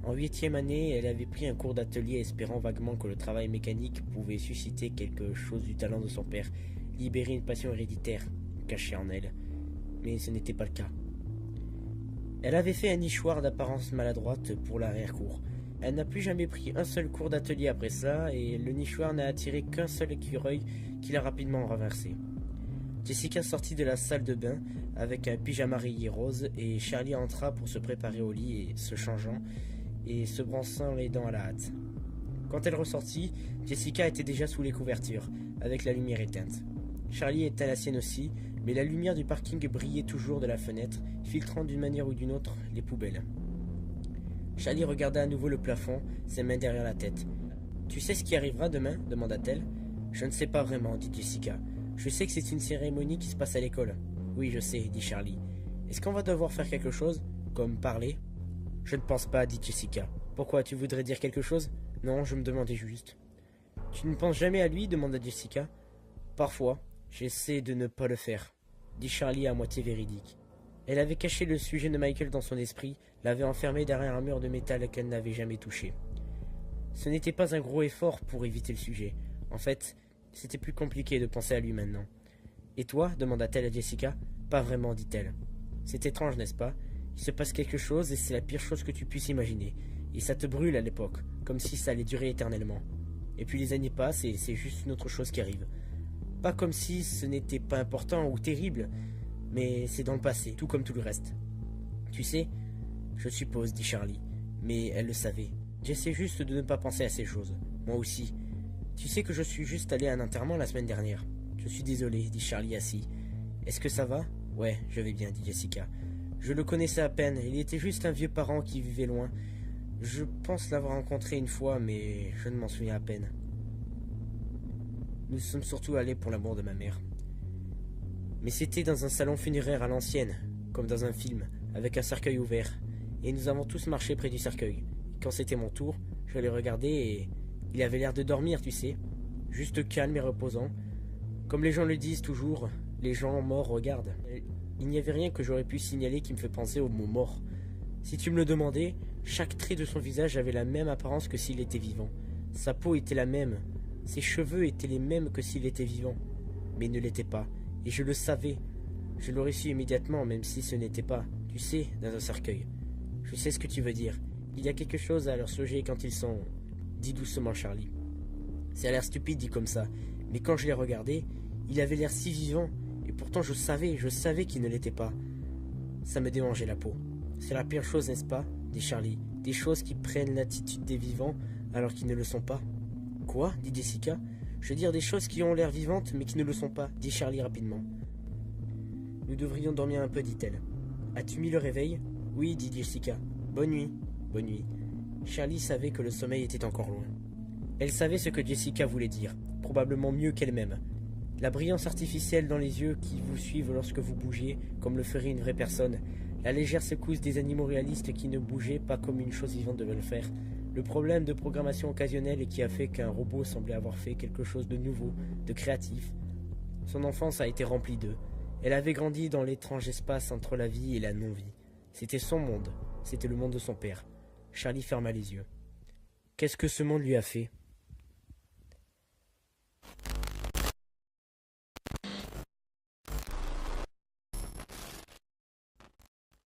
En 8e année, elle avait pris un cours d'atelier espérant vaguement que le travail mécanique pouvait susciter quelque chose du talent de son père, libérer une passion héréditaire, cachée en elle. Mais ce n'était pas le cas. Elle avait fait un nichoir d'apparence maladroite pour l'arrière-cour. Elle n'a plus jamais pris un seul cours d'atelier après ça, et le nichoir n'a attiré qu'un seul écureuil qui l'a rapidement renversé. Jessica sortit de la salle de bain avec un pyjama rayé rose, et Charlie entra pour se préparer au lit et se changeant, et se brossant les dents à la hâte. Quand elle ressortit, Jessica était déjà sous les couvertures, avec la lumière éteinte. Charlie était à la sienne aussi, mais la lumière du parking brillait toujours de la fenêtre, filtrant d'une manière ou d'une autre les poubelles. Charlie regarda à nouveau le plafond, ses mains derrière la tête. « Tu sais ce qui arrivera demain » demanda-t-elle. « Je ne sais pas vraiment, dit Jessica. Je sais que c'est une cérémonie qui se passe à l'école. Oui, je sais, dit Charlie. Est-ce qu'on va devoir faire quelque chose, comme parler ? Je ne pense pas, dit Jessica. Pourquoi, tu voudrais dire quelque chose ? Non, je me demandais juste. Tu ne penses jamais à lui ? Demanda Jessica. Parfois, j'essaie de ne pas le faire, dit Charlie à moitié véridique. Elle avait caché le sujet de Michael dans son esprit, l'avait enfermé derrière un mur de métal qu'elle n'avait jamais touché. Ce n'était pas un gros effort pour éviter le sujet. En fait, c'était plus compliqué de penser à lui maintenant. « Et toi » demanda-t-elle à Jessica. « Pas vraiment, dit-elle. C'est étrange, n'est-ce pas ? Il se passe quelque chose et c'est la pire chose que tu puisses imaginer. Et ça te brûle à l'époque, comme si ça allait durer éternellement. Et puis les années passent et c'est juste une autre chose qui arrive. Pas comme si ce n'était pas important ou terrible, mais c'est dans le passé, tout comme tout le reste. Tu sais, je suppose, dit Charlie, mais elle le savait. J'essaie juste de ne pas penser à ces choses. Moi aussi. Tu sais que je suis juste allé à un enterrement la semaine dernière. Je suis désolé, dit Charlie assis. Est-ce que ça va ? Ouais, je vais bien, dit Jessica. Je le connaissais à peine, il était juste un vieux parent qui vivait loin. Je pense l'avoir rencontré une fois, mais je ne m'en souviens à peine. Nous sommes surtout allés pour la mort de ma mère. Mais c'était dans un salon funéraire à l'ancienne, comme dans un film, avec un cercueil ouvert. Et nous avons tous marché près du cercueil. Quand c'était mon tour, je l'ai regardé et il avait l'air de dormir, tu sais. Juste calme et reposant. Comme les gens le disent toujours, les gens morts regardent. Il n'y avait rien que j'aurais pu signaler qui me fait penser au mot mort. Si tu me le demandais, chaque trait de son visage avait la même apparence que s'il était vivant. Sa peau était la même. Ses cheveux étaient les mêmes que s'il était vivant. Mais il ne l'était pas. Et je le savais. Je l'aurais su immédiatement, même si ce n'était pas, tu sais, dans un cercueil. Je sais ce que tu veux dire. Il y a quelque chose à leur sujet quand ils sont... dit doucement Charlie. Ça a l'air stupide dit comme ça. Mais quand je l'ai regardé, il avait l'air si vivant. Et pourtant je savais qu'il ne l'était pas. Ça me démangeait la peau. C'est la pire chose, n'est-ce pas, dit Charlie. Des choses qui prennent l'attitude des vivants alors qu'ils ne le sont pas. Quoi, dit Jessica. Je veux dire des choses qui ont l'air vivantes mais qui ne le sont pas, dit Charlie rapidement. Nous devrions dormir un peu, dit-elle. As-tu mis le réveil ? Oui, dit Jessica. Bonne nuit. Bonne nuit. Charlie savait que le sommeil était encore loin. Elle savait ce que Jessica voulait dire, probablement mieux qu'elle-même. La brillance artificielle dans les yeux qui vous suivent lorsque vous bougez, comme le ferait une vraie personne. La légère secousse des animaux réalistes qui ne bougeaient pas comme une chose vivante devait le faire. Le problème de programmation occasionnelle qui a fait qu'un robot semblait avoir fait quelque chose de nouveau, de créatif. Son enfance a été remplie d'eux. Elle avait grandi dans l'étrange espace entre la vie et la non-vie. C'était son monde, c'était le monde de son père. Charlie ferma les yeux. Qu'est-ce que ce monde lui a fait ?